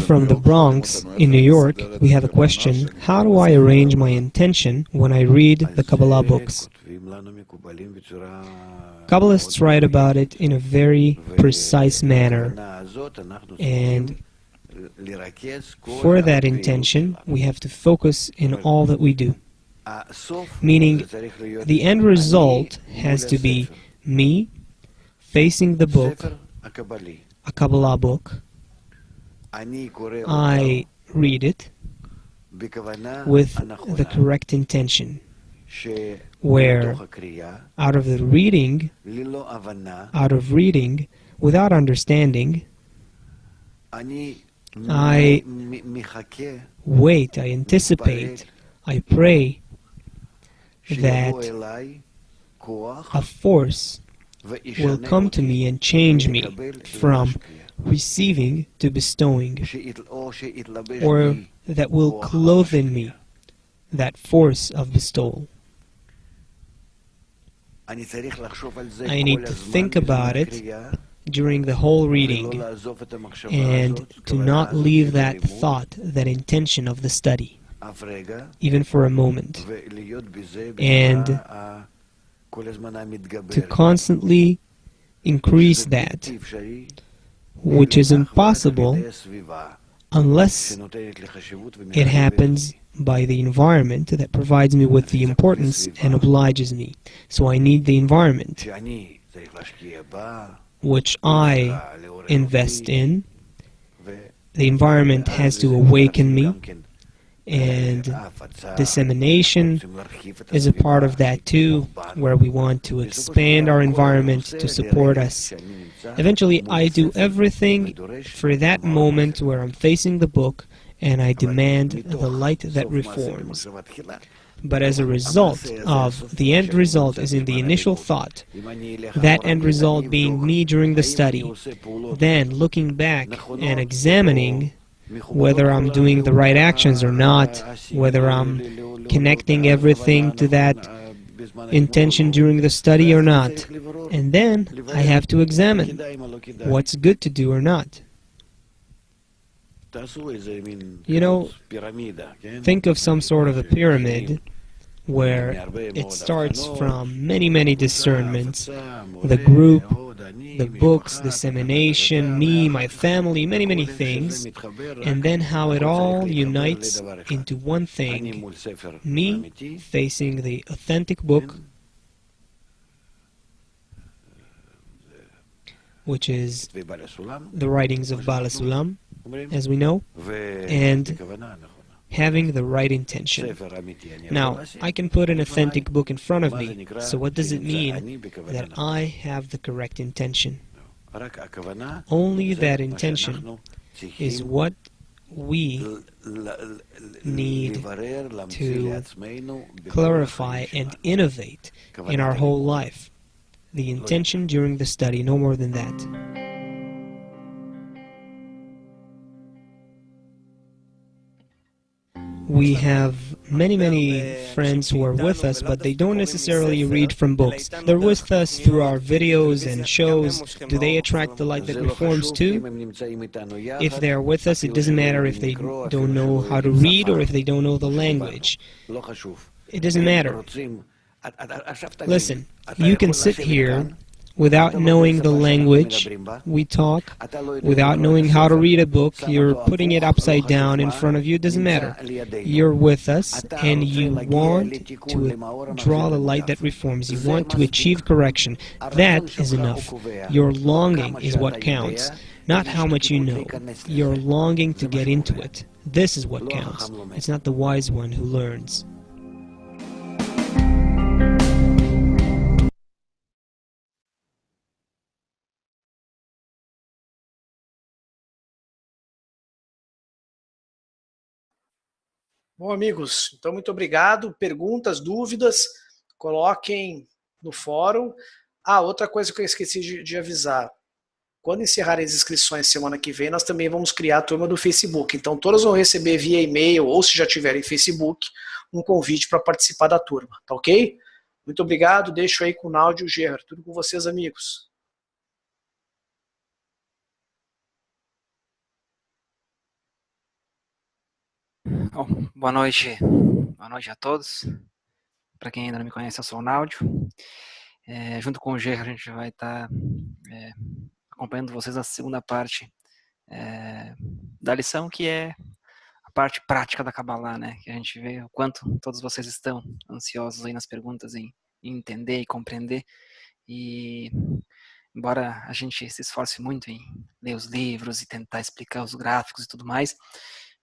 From the Bronx, in New York, we have a question: how do I arrange my intention when I read the Kabbalah books? Kabbalists write about it in a very precise manner, and for that intention, we have to focus in all that we do. Meaning, the end result has to be me facing the book, a Kabbalah book. I read it with the correct intention, where out of reading, without understanding, I wait, I anticipate, I pray that a force will come to me and change me from receiving to bestowing, or that will clothe in me that force of bestowal. I need to think about it during the whole reading and to not leave that thought, that intention of the study, even for a moment, and to constantly increase that, which is impossible unless it happens by the environment that provides me with the importance and obliges me. So I need the environment which I invest in. The environment has to awaken me, and dissemination is a part of that too, where we want to expand our environment to support us. Eventually, I do everything for that moment where I'm facing the book, and I demand the light that reforms. But as a result of, the end result is in the initial thought, that end result being me during the study, then looking back and examining whether I'm doing the right actions or not, whether I'm connecting everything to that intention during the study or not. And then I have to examine what's good to do or not. You know, think of some sort of a pyramid where it starts from many discernments, the group, the books, dissemination, me, my family, many things, and then how it all unites into one thing, me facing the authentic book, which is the writings of Bala Sulam, as we know, and having the right intention. Now, I can put an authentic book in front of me, so what does it mean that I have the correct intention? Only that intention is what we need to clarify and innovate in our whole life. The intention during the study, no more than that. We have many friends who are with us, but they don't necessarily read from books. They're with us through our videos and shows. Do they attract the light that reforms too? If they are with us, it doesn't matter if they don't know how to read or if they don't know the language. It doesn't matter. Listen, you can sit here without knowing the language we talk, without knowing how to read a book. You're putting it upside down in front of you. It doesn't matter. You're with us, and you want to draw the light that reforms. You want to achieve correction. That is enough. Your longing is what counts, not how much you know. Your longing to get into it. This is what counts. It's not the wise one who learns. Bom, amigos, então muito obrigado. Perguntas, dúvidas, coloquem no fórum. Ah, outra coisa que eu esqueci de avisar. Quando encerrarem as inscrições semana que vem, nós também vamos criar a turma do Facebook. Então, todos vão receber via e-mail, ou se já tiverem Facebook, um convite para participar da turma. Tá ok? Muito obrigado. Deixo aí com o Náudio e o Gerard. Tudo com vocês, amigos. Bom, boa noite a todos. Para quem ainda não me conhece, eu sou o Náudio. Junto com o Gerard, a gente vai estar acompanhando vocês a segunda parte da lição, que é a parte prática da Kabbalah, né? Que a gente vê o quanto todos vocês estão ansiosos aí nas perguntas em entender e compreender. E embora a gente se esforce muito em ler os livros e tentar explicar os gráficos e tudo mais,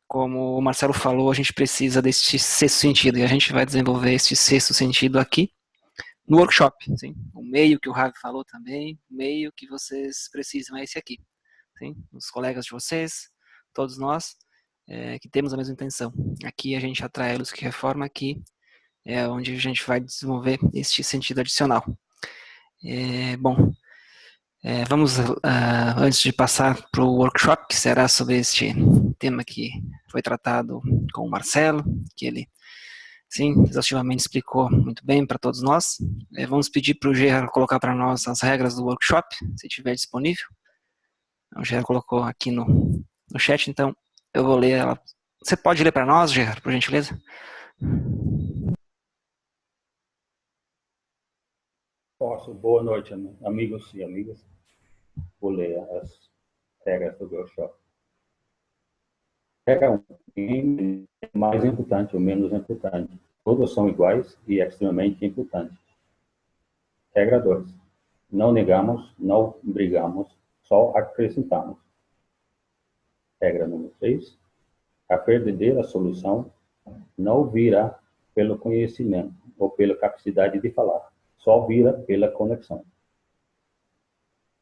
como o Marcelo falou, a gente precisa deste sexto sentido, e a gente vai desenvolver este sexto sentido aqui no workshop. Sim? O meio que o Ravi falou também, o meio que vocês precisam é esse aqui. Sim? Os colegas de vocês, todos nós, que temos a mesma intenção. Aqui a gente atrai a luz que reforma, aqui é onde a gente vai desenvolver este sentido adicional. Bom, vamos, antes de passar para o workshop, que será sobre este tema que foi tratado com o Marcelo, que ele, sim, exaustivamente explicou muito bem para todos nós. Vamos pedir para o Gerard colocar para nós as regras do workshop, se estiver disponível. O Gerard colocou aqui no chat, então eu vou ler ela. Você pode ler para nós, Gerard, por gentileza? Posso. Boa noite, amigos e amigas. Vou ler as regras do workshop. Regra 1. Ninguém é mais importante ou menos importante. Todos são iguais e extremamente importantes. Regra 2. Não negamos, não brigamos, só acrescentamos. Regra número 3. A verdadeira solução não virá pelo conhecimento ou pela capacidade de falar, só vira pela conexão.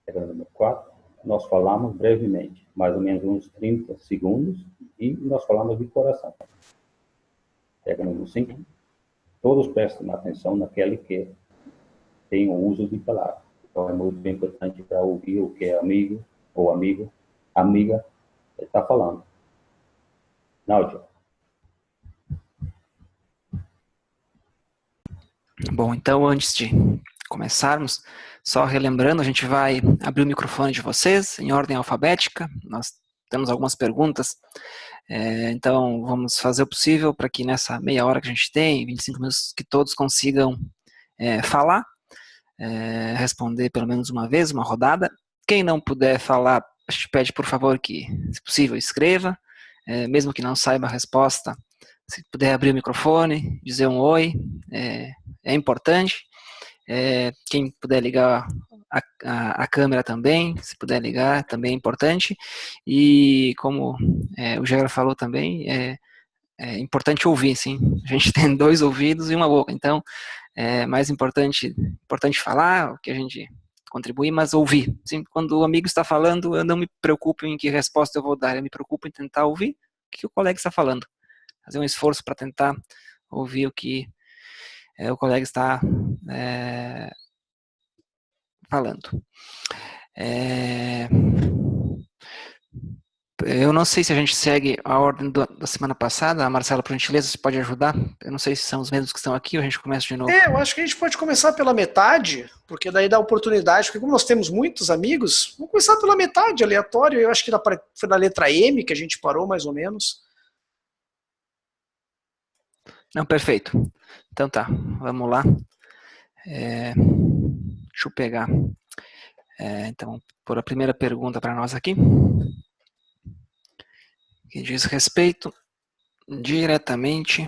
Regra número 4. Nós falamos brevemente, mais ou menos uns 30 segundos, e nós falamos de coração. Regra número 5. Todos prestem atenção naquele que tem o uso de palavras. Então, é muito importante para ouvir o que é amigo ou amiga está falando. Náudio. Bom, então antes de começarmos, só relembrando, a gente vai abrir o microfone de vocês em ordem alfabética. Nós temos algumas perguntas, então vamos fazer o possível para que nessa meia hora que a gente tem, 25 minutos, que todos consigam falar, responder pelo menos uma vez, uma rodada. Quem não puder falar, a gente pede por favor que, se possível, escreva, mesmo que não saiba a resposta, se puder abrir o microfone, dizer um oi, é importante. Quem puder ligar a câmera também, se puder ligar, também é importante. E como o Gerard falou também, é importante ouvir, sim. A gente tem 2 ouvidos e uma boca, então é mais importante falar, o que a gente contribuir, mas ouvir. Sim, quando o amigo está falando, eu não me preocupo em que resposta eu vou dar, eu me preocupo em tentar ouvir o que o colega está falando. Fazer um esforço para tentar ouvir o que o colega está falando. Eu não sei se a gente segue a ordem da semana passada. A Marcela, por gentileza, você pode ajudar? Eu não sei se são os mesmos que estão aqui ou a gente começa de novo. Eu acho que a gente pode começar pela metade, porque daí dá oportunidade, porque como nós temos muitos amigos, vamos começar pela metade, aleatório. Eu acho que foi na letra M que a gente parou, mais ou menos. Não, perfeito. Então tá, vamos lá. Deixa eu pegar. Então, por a primeira pergunta para nós aqui, que diz respeito diretamente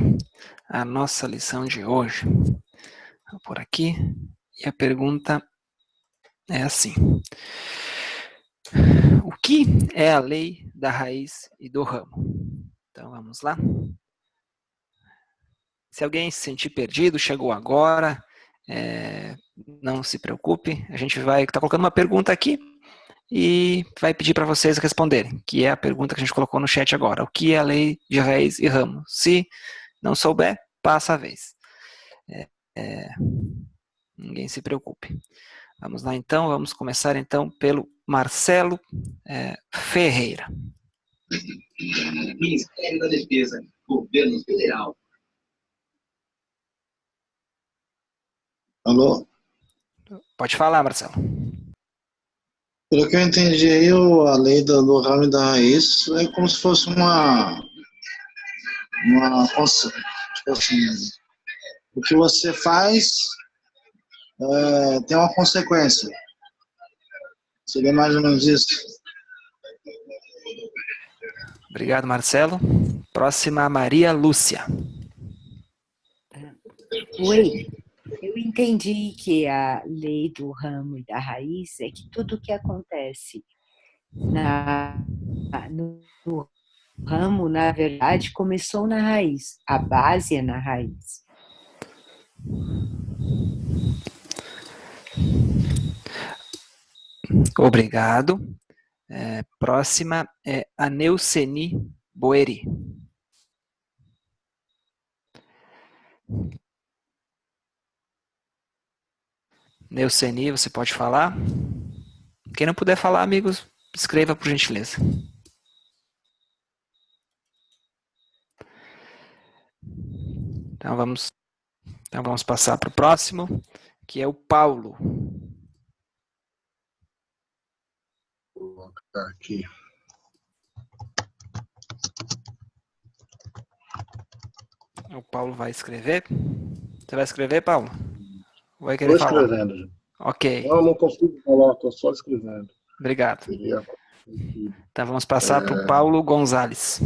à nossa lição de hoje. Vou por aqui, e a pergunta é assim: o que é a lei da raiz e do ramo? Então vamos lá. Se alguém se sentir perdido, chegou agora, não se preocupe, a gente vai estar colocando uma pergunta aqui e vai pedir para vocês responderem, que é a pergunta que a gente colocou no chat agora. O que é a lei de raiz e ramo? Se não souber, passa a vez. Ninguém se preocupe. Vamos lá então, vamos começar então pelo Marcelo Ferreira. Ministério da Defesa, Governo Federal. Alô? Pode falar, Marcelo. Pelo que eu entendi aí, a lei do ramo e da raiz é como se fosse tipo assim, o que você faz tem uma consequência. Seria mais ou menos isso. Obrigado, Marcelo. Próxima, Maria Lúcia. Oi, eu entendi que a lei do ramo e da raiz é que tudo que acontece no ramo, na verdade, começou na raiz. A base é na raiz. Obrigado. Próxima é a Neuceni Boeri. Neuceni, você pode falar? Quem não puder falar, amigos, escreva por gentileza. Então vamos passar para o próximo, que é o Paulo. Vou colocar aqui. O Paulo vai escrever. Você vai escrever, Paulo? Vai querer Estou falar? escrevendo. Ok. Não consigo falar, estou só escrevendo. Obrigado. Então vamos passar para o Paulo Gonzalez.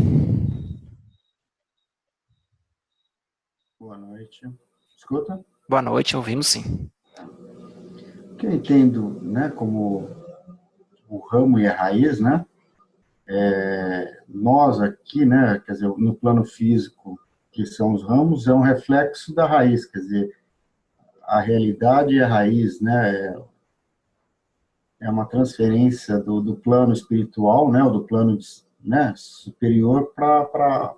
Boa noite. Escuta? Boa noite, ouvimos sim. que eu entendo, né, como o ramo e a raiz, né, nós aqui, né, quer dizer, no plano físico, que são os ramos, é um reflexo da raiz, quer dizer, a realidade e a raiz, né, é uma transferência do plano espiritual, né, ou do plano, né, superior para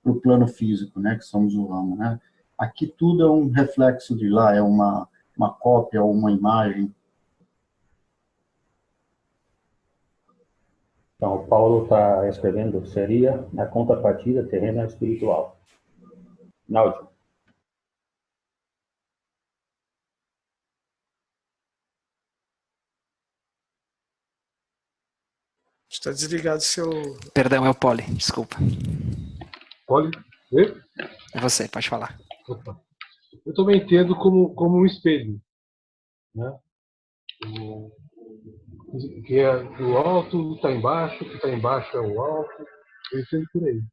o plano físico, né, que somos o ramo, né. Aqui tudo é um reflexo de lá, é uma cópia, uma imagem. Então, o Paulo está escrevendo, seria a contrapartida terrena espiritual. Náudio. Está desligado seu... Perdão, é o Poli, desculpa. Poli? É você, pode falar. Opa. Eu também entendo como um espelho, né? Que é o alto está embaixo, o que está embaixo é o alto. Eu entendo por aí.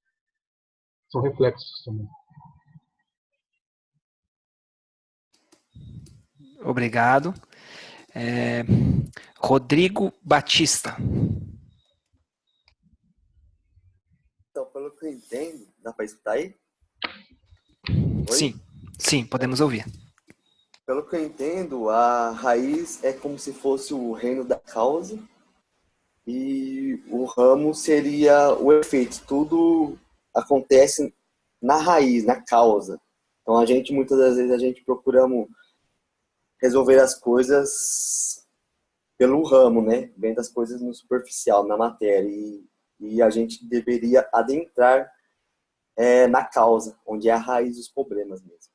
São reflexos também. Obrigado. Rodrigo Batista. Então, pelo que eu entendo, dá para escutar aí? Oi? Sim, podemos ouvir. Pelo que eu entendo, a raiz é como se fosse o reino da causa e o ramo seria o efeito. Tudo acontece na raiz, na causa. Então, muitas das vezes, a gente procuramos resolver as coisas pelo ramo, né? Vendo as coisas no superficial, na matéria. E a gente deveria adentrar na causa, onde é a raiz dos problemas mesmo.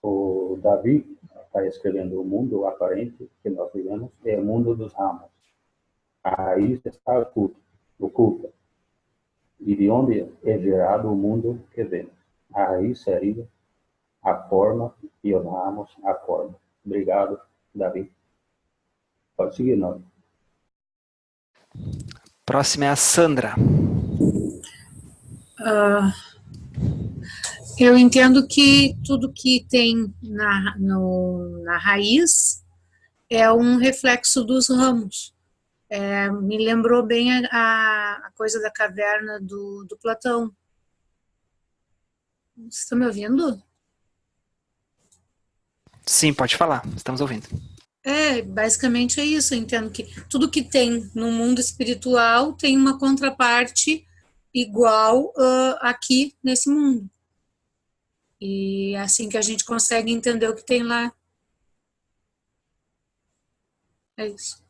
O Davi está escrevendo: o mundo aparente que nós vivemos é o mundo dos ramos. A raiz está oculta. E de onde é gerado o mundo que vemos. A raiz seria a forma e os ramos a forma. Obrigado, Davi. Pode seguir, não. Próxima é a Sandra. Eu entendo que tudo que tem na raiz é um reflexo dos ramos. Me lembrou bem a coisa da caverna do Platão. Vocês estão me ouvindo? Sim, pode falar, estamos ouvindo. Basicamente é isso. Eu entendo que tudo que tem no mundo espiritual tem uma contraparte igual aqui nesse mundo. E é assim que a gente consegue entender o que tem lá. É isso.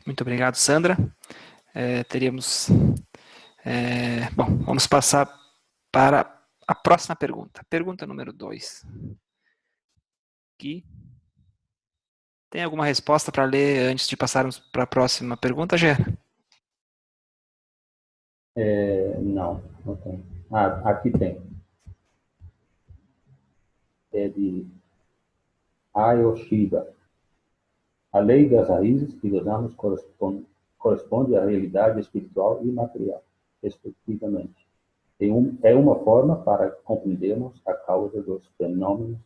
Muito obrigado, Sandra. Teríamos... bom, vamos passar para a próxima pergunta. Pergunta número 2. Aqui. Tem alguma resposta para ler antes de passarmos para a próxima pergunta, Gê? Não tem. Aqui tem. É de Ayoshida. A lei das raízes e dos ramos corresponde à realidade espiritual e material, respectivamente. É uma forma para compreendermos a causa dos fenômenos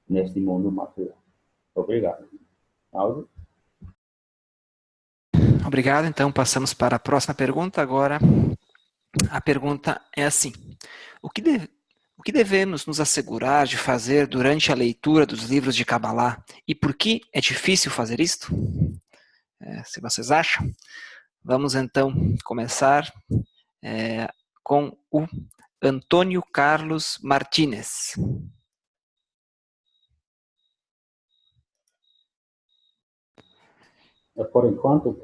neste mundo material. Obrigado. Aldo? Obrigado. Então, passamos para a próxima pergunta. Agora, a pergunta é assim. O que devemos nos assegurar de fazer durante a leitura dos livros de Kabbalah e por que é difícil fazer isto? Se vocês acham. Vamos, então, começar com o Antônio Carlos Martínez. Por enquanto,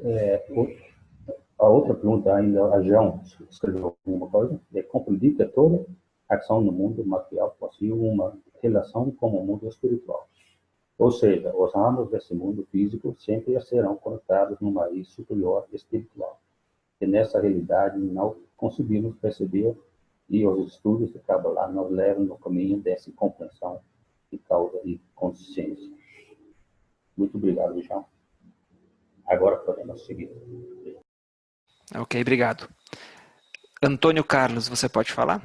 a outra pergunta ainda, a João escreveu alguma coisa, compreender que toda ação no mundo material possui uma relação com o mundo espiritual. Ou seja, os ramos desse mundo físico sempre serão conectados numa raiz superior espiritual. E nessa realidade não conseguimos perceber, e os estudos de Kabbalah nos levam no caminho dessa compreensão de causa e consciência. Muito obrigado, João. Agora podemos seguir. Ok, obrigado. Antônio Carlos, você pode falar?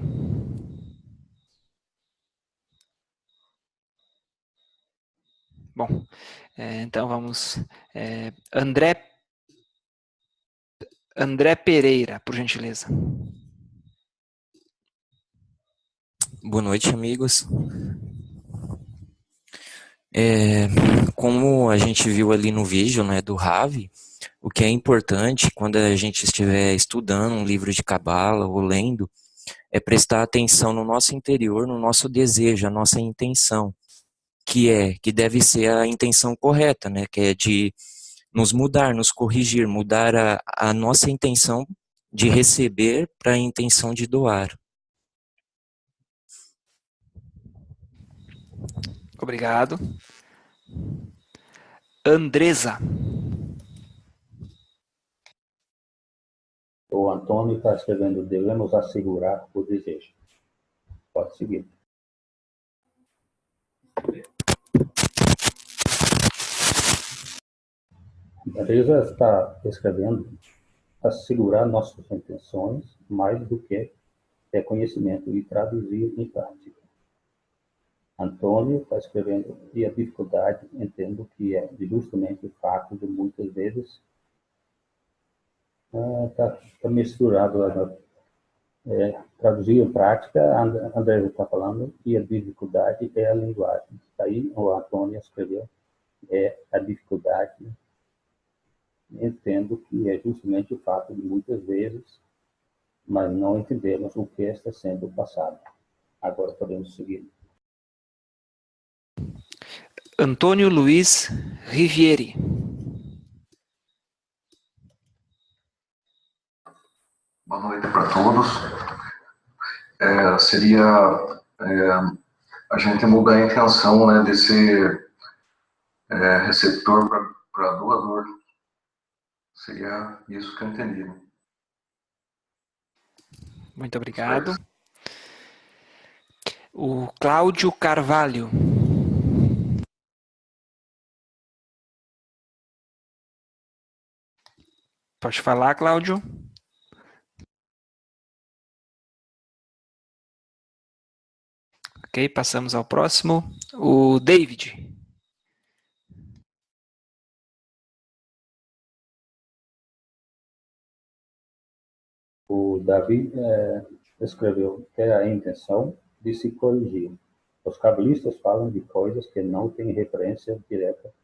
Bom, então vamos... André Pereira, por gentileza. Boa noite, amigos. Como a gente viu ali no vídeo, né, do Ravi, o que é importante quando a gente estiver estudando um livro de Cabala ou lendo, é prestar atenção no nosso interior, no nosso desejo, a nossa intenção, que deve ser a intenção correta, né, que é de nos mudar, nos corrigir, mudar a nossa intenção de receber para a intenção de doar. Obrigado. Andresa. O Antônio está escrevendo, devemos assegurar o desejo. Pode seguir. A Teresa está escrevendo assegurar nossas intenções mais do que reconhecimento e traduzir em prática. Antônio está escrevendo, e a dificuldade, entendo que é justamente o fato de muitas vezes está misturado, traduzir em prática, André está falando, e a dificuldade é a linguagem. Daí o Antônio escreveu, a dificuldade, entendo que é justamente o fato de muitas vezes, mas não entendemos o que está sendo passado. Agora podemos seguir. Antônio Luiz Rivieri. Boa noite para todos. Seria a gente mudar a intenção, né, desse receptor para doador. Seria isso que eu entendi. Muito obrigado. O Cláudio Carvalho. Pode falar, Cláudio. Ok, passamos ao próximo. O David. O Davi escreveu que é a intenção de se corrigir. Os cabalistas falam de coisas que não têm referência direta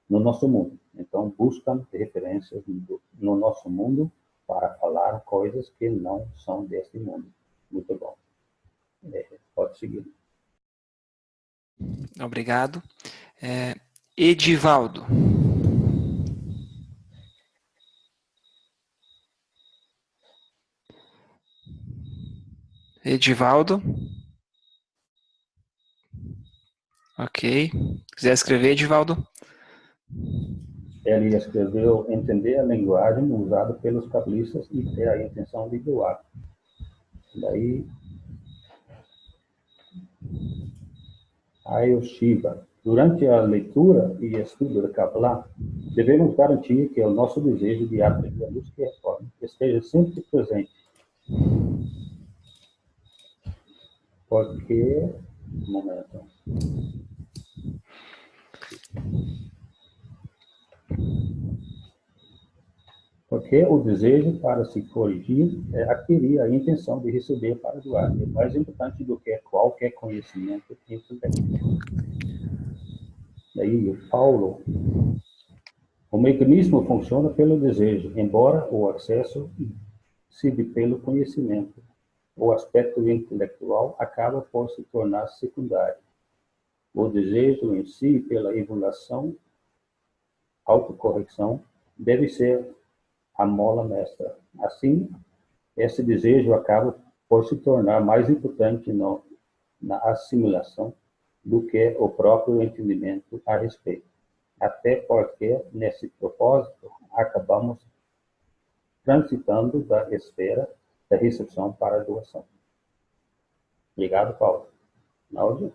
no nosso mundo. Então, buscam referências no nosso mundo para falar coisas que não são deste mundo. Muito bom. Pode seguir. Obrigado. Edivaldo. Edivaldo. Ok. Quiser escrever, Edivaldo? Ele escreveu entender a linguagem usada pelos cabalistas e ter a intenção de doar. Daí, Ayo Shiva. Durante a leitura e estudo da Kabbalah, devemos garantir que o nosso desejo de aprender a luz que reforma esteja sempre presente. Porque... Um momento. Porque o desejo para se corrigir é adquirir a intenção de receber para doar. É mais importante do que qualquer conhecimento intelectual. Daí, Paulo, o mecanismo funciona pelo desejo, embora o acesso se dê pelo conhecimento. O aspecto intelectual acaba por se tornar secundário. O desejo em si, pela emulação, autocorreção, deve ser a mola mestra. Assim, esse desejo acaba por se tornar mais importante na assimilação do que o próprio entendimento a respeito. Até porque, nesse propósito, acabamos transitando da esfera da recepção para a doação. Obrigado, Paulo. Náudio?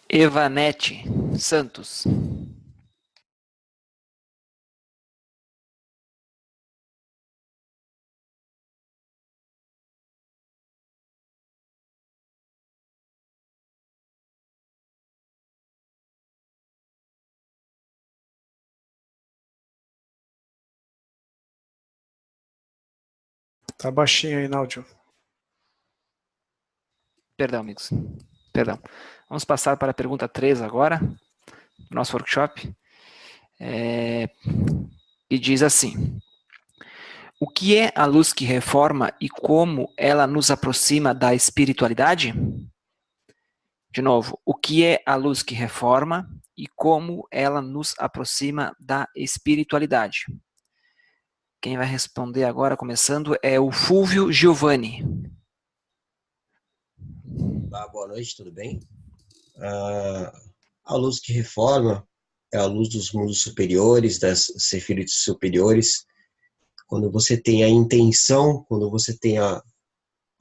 Evanete Santos. Tá baixinho aí, Náudio. Perdão, amigos. Perdão. Vamos passar para a pergunta 3 agora, do nosso workshop. E diz assim: o que é a luz que reforma e como ela nos aproxima da espiritualidade? De novo, o que é a luz que reforma e como ela nos aproxima da espiritualidade? Quem vai responder agora, começando, é o Fulvio Giovanni. Boa noite, tudo bem? A luz que reforma é a luz dos mundos superiores, das sefirot superiores. Quando você tem a intenção, quando você tem a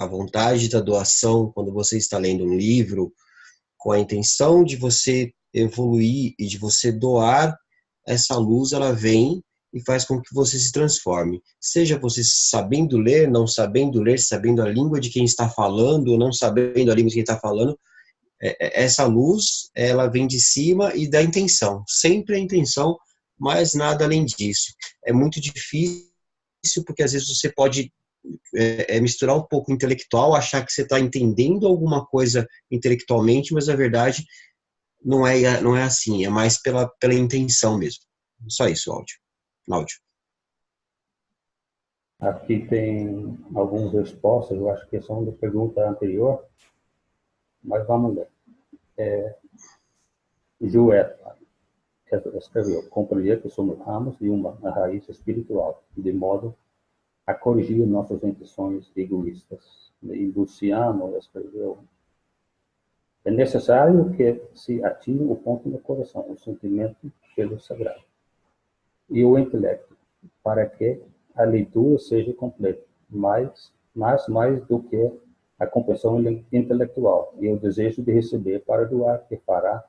vontade da doação, quando você está lendo um livro, com a intenção de você evoluir e de você doar, essa luz ela vem e faz com que você se transforme. Seja você sabendo ler, não sabendo ler, sabendo a língua de quem está falando, ou não sabendo a língua de quem está falando, essa luz, ela vem de cima e da intenção. Sempre a intenção, mas nada além disso. É muito difícil, porque às vezes você pode misturar um pouco o intelectual, achar que você está entendendo alguma coisa intelectualmente, mas na verdade não é assim, é mais pela intenção mesmo. Só isso, áudio. Aqui tem algumas respostas, eu acho que são da pergunta anterior, mas vamos ler. Joel escreveu: compreender que somos ramos de uma raiz espiritual, de modo a corrigir nossas intenções egoístas. E Luciano escreveu: é necessário que se ative o ponto do coração, o sentimento pelo sagrado, e o intelecto, para que a leitura seja completa, mas mais do que a compreensão intelectual e o desejo de receber para doar, que fará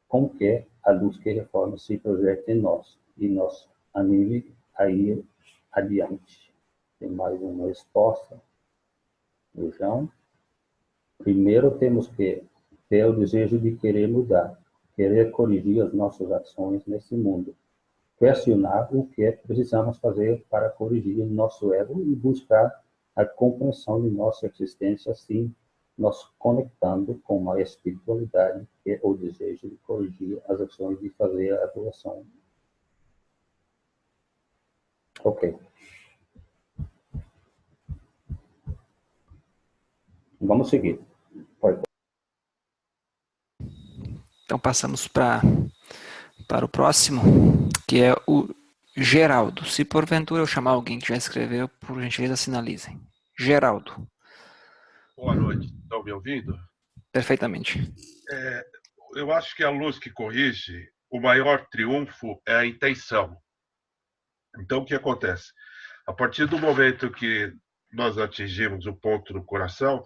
com que a luz que reforma se projete em nós e nos anime a ir adiante. Tem mais uma resposta do João. Primeiro temos que ter o desejo de querer mudar, querer corrigir as nossas ações nesse mundo, questionar o que precisamos fazer para corrigir nosso ego e buscar a compreensão de nossa existência, assim nos conectando com a espiritualidade, que é o desejo de corrigir as ações de fazer a doação. Ok. Vamos seguir. Pode. Então passamos para o próximo, que é o Geraldo. Se porventura eu chamar alguém que já escreveu, por gentileza sinalizem. Geraldo. Boa noite. Estão me ouvindo? Perfeitamente. Eu acho que a luz que corrige, o maior triunfo é a intenção. Então, o que acontece? A partir do momento que nós atingimos o ponto do coração,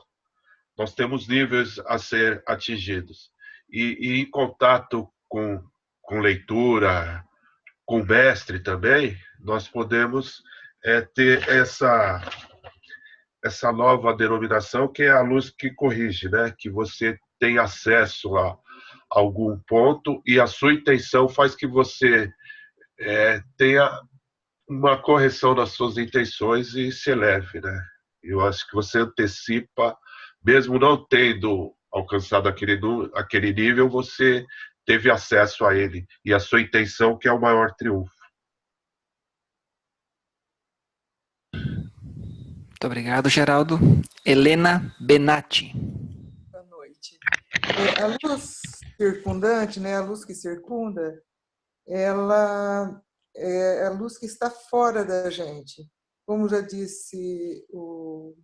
nós temos níveis a ser atingidos. E em contato com leitura, com o mestre também, nós podemos ter essa nova denominação, que é a luz que corrige, né? Que você tem acesso a algum ponto e a sua intenção faz que você tenha uma correção das suas intenções e se eleve, né? Eu acho que você antecipa, mesmo não tendo alcançado aquele nível, você teve acesso a ele e a sua intenção, que é o maior triunfo. Muito obrigado, Geraldo. Helena Benatti. Boa noite. A luz circundante, né, a luz que circunda, ela é a luz que está fora da gente. Como já disse o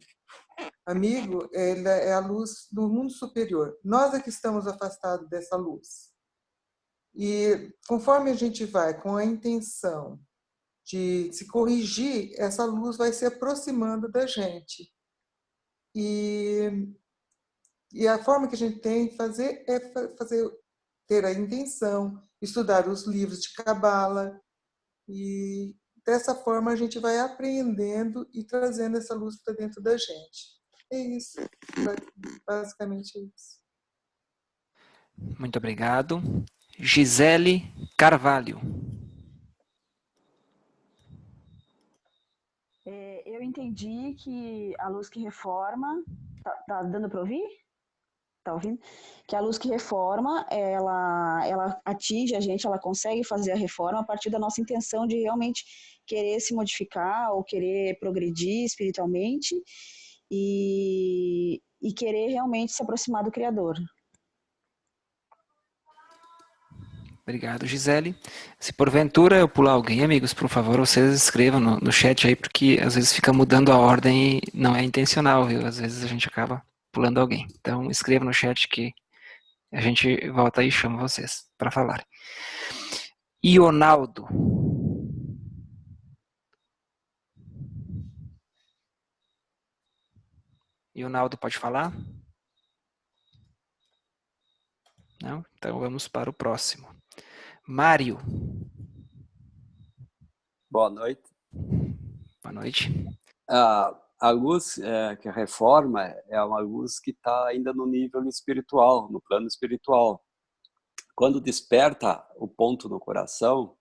amigo, ela é a luz do mundo superior. Nós é que estamos afastados dessa luz. E conforme a gente vai com a intenção de se corrigir, essa luz vai se aproximando da gente. E a forma que a gente tem de fazer é ter a intenção, estudar os livros de Cabala, e dessa forma a gente vai aprendendo e trazendo essa luz para dentro da gente. É isso, basicamente é isso. Muito obrigado. Gisele Carvalho. Eu entendi que a luz que reforma... Tá dando para ouvir? Tá ouvindo? Que a luz que reforma, ela atinge a gente, ela consegue fazer a reforma a partir da nossa intenção de realmente querer se modificar ou querer progredir espiritualmente e querer realmente se aproximar do Criador. Obrigado, Gisele. Se porventura eu pular alguém, amigos, por favor, vocês escrevam no chat aí, porque às vezes fica mudando a ordem e não é intencional, viu? Às vezes a gente acaba pulando alguém. Então, escreva no chat que a gente volta aí e chama vocês para falar. Ionaldo. Ionaldo, pode falar? Não? Então, vamos para o próximo. Mário. Boa noite. Boa noite. A luz que reforma é uma luz que está ainda no nível espiritual, no plano espiritual. Quando desperta o ponto no coração,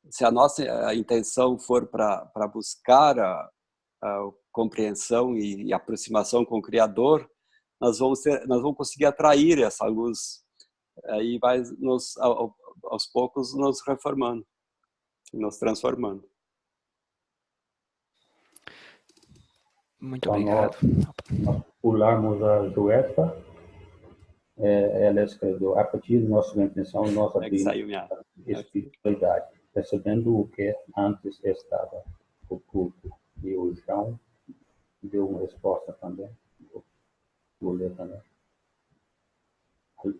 se a nossa intenção for para buscar a compreensão e aproximação com o Criador, nós vamos conseguir atrair essa luz. Aí vai aos poucos nos reformando, nos transformando. Muito obrigado. Nós pularmos a Joefa, ela escreveu: a partir da nossa intenção, nós abrimos a espiritualidade, percebendo o que antes estava oculto. E o João deu uma resposta também. Vou ler também.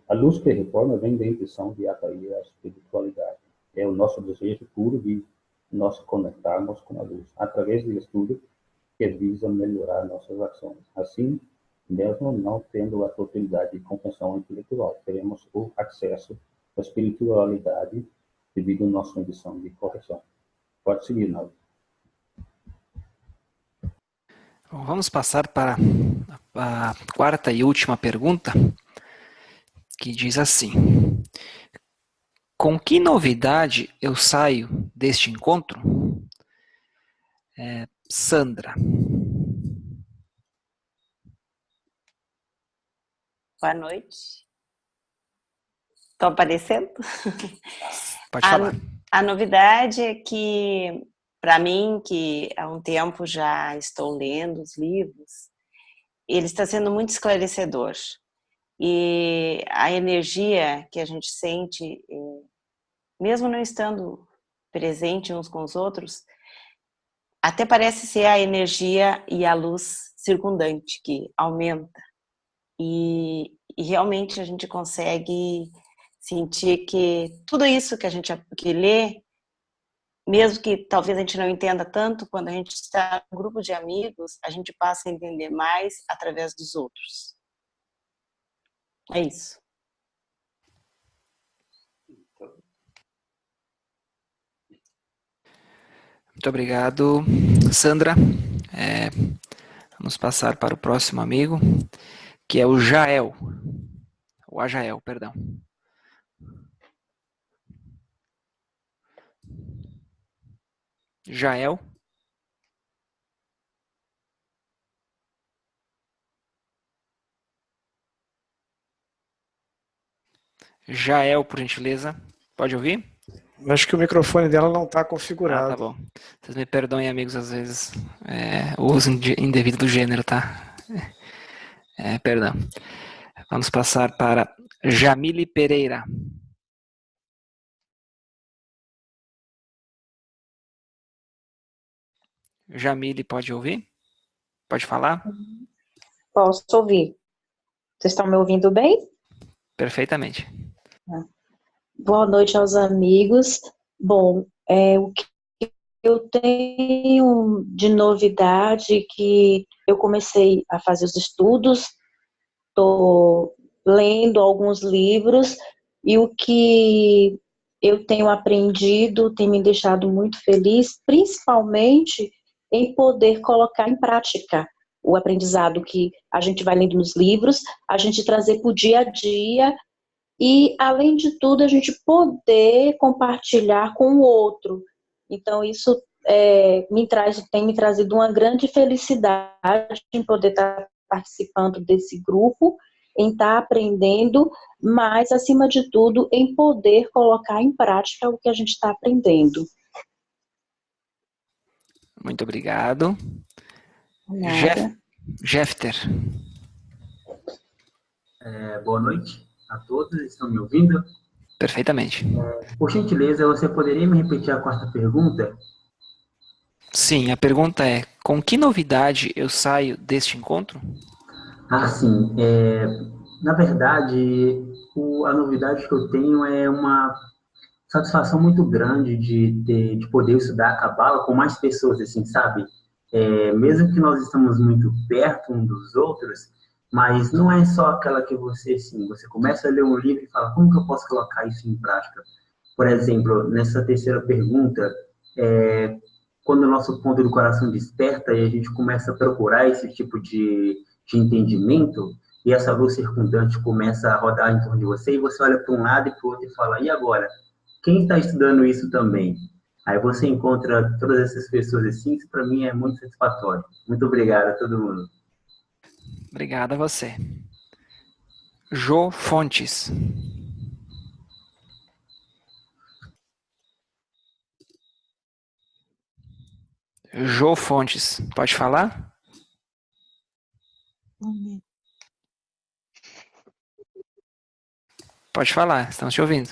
A luz que reforma vem da intenção de atrair a espiritualidade. É o nosso desejo puro de nos conectarmos com a luz, através do estudo que visa melhorar nossas ações. Assim, mesmo não tendo a totalidade de compreensão intelectual, teremos o acesso à espiritualidade devido à nossa ambição de correção. Pode seguir, Naldo. Vamos passar para a quarta e última pergunta, que diz assim: com que novidade eu saio deste encontro? Sandra. Boa noite. Estou aparecendo? Pode falar. A novidade é que, para mim, que há um tempo já estou lendo os livros, ele está sendo muito esclarecedor. E a energia que a gente sente, mesmo não estando presente uns com os outros, até parece ser a energia e a luz circundante que aumenta. E realmente a gente consegue sentir que tudo isso que a gente lê, mesmo que talvez a gente não entenda tanto, quando a gente está em um grupo de amigos, a gente passa a entender mais através dos outros. É isso. Muito obrigado, Sandra. Vamos passar para o próximo amigo, que é o Jael. O Ajael, perdão. Jael. Jael, por gentileza. Pode ouvir? Acho que o microfone dela não está configurado. Tá bom. Vocês me perdoem, amigos, às vezes o uso indevido do gênero, tá? Perdão. Vamos passar para Jamile Pereira. Jamile, pode ouvir? Pode falar? Posso ouvir. Vocês estão me ouvindo bem? Perfeitamente. Boa noite aos amigos. Bom, o que eu tenho de novidade que eu comecei a fazer os estudos, estou lendo alguns livros e o que eu tenho aprendido tem me deixado muito feliz, principalmente em poder colocar em prática o aprendizado que a gente vai lendo nos livros, a gente trazer para o dia a dia e, além de tudo, a gente poder compartilhar com o outro. Então, isso tem me trazido uma grande felicidade em poder estar participando desse grupo, em estar aprendendo, mas, acima de tudo, em poder colocar em prática o que a gente está aprendendo. Muito obrigado. Nada. Jefter. Boa noite a todos, estão me ouvindo? Perfeitamente. Por gentileza, você poderia me repetir a quarta pergunta? Sim, a pergunta é: com que novidade eu saio deste encontro? Sim. Na verdade, a novidade que eu tenho é uma satisfação muito grande de poder estudar a Cabala com mais pessoas, assim, sabe? Mesmo que nós estamos muito perto um dos outros, mas não é só aquela que você, assim, você começa a ler um livro e fala, como que eu posso colocar isso em prática? Por exemplo, nessa terceira pergunta, quando o nosso ponto do coração desperta e a gente começa a procurar esse tipo de entendimento, e essa luz circundante começa a rodar em torno de você, e você olha para um lado e para o outro e fala, e agora? Quem está estudando isso também? Aí você encontra todas essas pessoas assim, isso para mim é muito satisfatório. Muito obrigado a todo mundo. Obrigado a você. Jô Fontes. Jô Fontes, pode falar? Pode falar, estamos te ouvindo.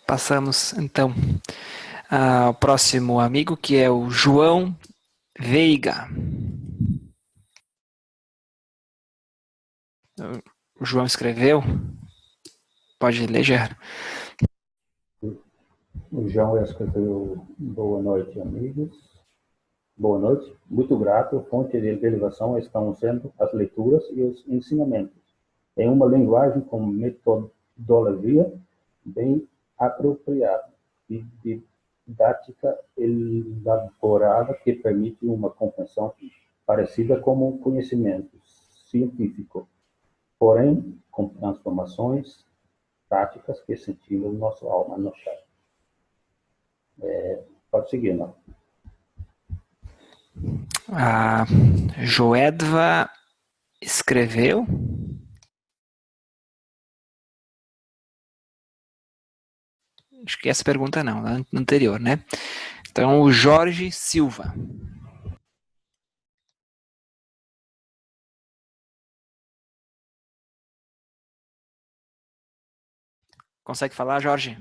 Passamos, então, ao próximo amigo, que é o João Veiga. O João escreveu. Pode ler, Gerardo. O João escreveu: boa noite, amigos. Boa noite. Muito grato. Fonte de derivação estão sendo as leituras e os ensinamentos, em uma linguagem com metodologia bem apropriada e didática elaborada que permite uma compreensão parecida com o conhecimento científico, porém com transformações práticas que sentimos nossa alma no chão. Pode seguir, não? A Joedva escreveu. Acho que essa pergunta não, a anterior, né? Então, o Jorge Silva. Consegue falar, Jorge?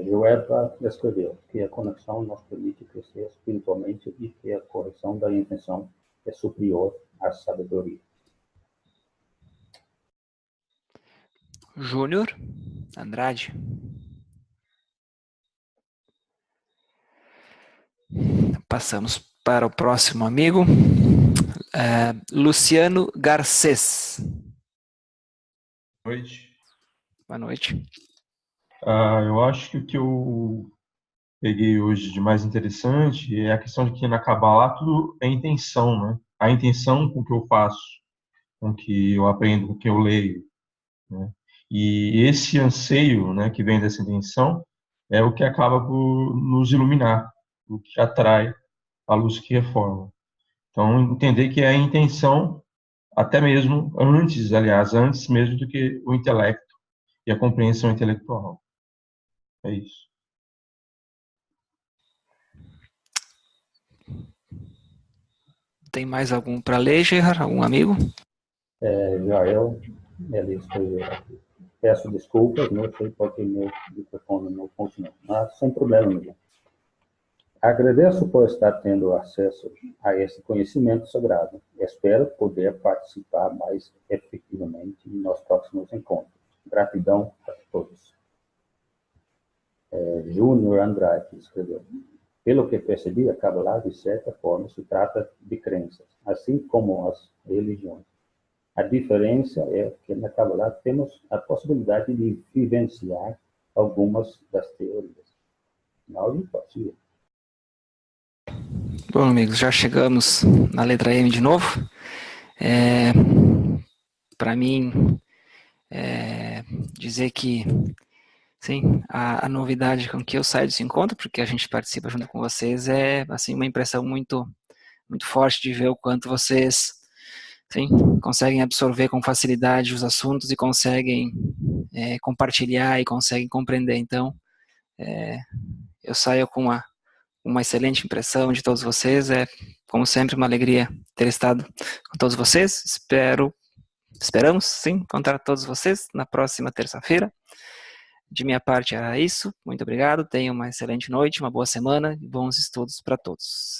Joelba escreveu que a conexão nos permite crescer espiritualmente e que a correção da intenção é superior à sabedoria. Júnior Andrade. Passamos para o próximo amigo, Luciano Garcês. Boa noite. Boa noite. Eu acho que o que eu peguei hoje de mais interessante é a questão de que na Kabbalah tudo é intenção, né? A intenção com que eu faço, com que eu aprendo, com que eu leio, né? E esse anseio, né, que vem dessa intenção é o que acaba por nos iluminar, o que atrai a luz que reforma. Então, entender que é a intenção, até mesmo antes mesmo do que o intelecto e a compreensão intelectual. É isso. Tem mais algum para ler, Gerard? Algum amigo? Jael, ele escreveu aqui. Peço desculpas, não sei porque meu microfone não funcionou, mas sem problema nenhum. Agradeço por estar tendo acesso a esse conhecimento sagrado. Espero poder participar mais efetivamente nos próximos encontros. Gratidão a todos. Júnior Andrade escreveu: pelo que percebi, a Kabbalah, de certa forma, se trata de crenças, assim como as religiões. A diferença é que na Kabbalah temos a possibilidade de vivenciar algumas das teorias. Não pode ser. Bom, amigos, já chegamos na letra M de novo. Para mim, dizer que, sim, a novidade com que eu saio desse encontro, porque a gente participa junto com vocês, é assim, uma impressão muito, muito forte de ver o quanto vocês, sim, conseguem absorver com facilidade os assuntos e conseguem compartilhar e conseguem compreender. Então, eu saio com uma excelente impressão de todos vocês. É, como sempre, uma alegria ter estado com todos vocês. Esperamos, sim, encontrar todos vocês na próxima terça-feira. De minha parte era isso. Muito obrigado. Tenham uma excelente noite, uma boa semana e bons estudos para todos.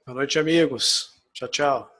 Boa noite, amigos. Tchau, tchau.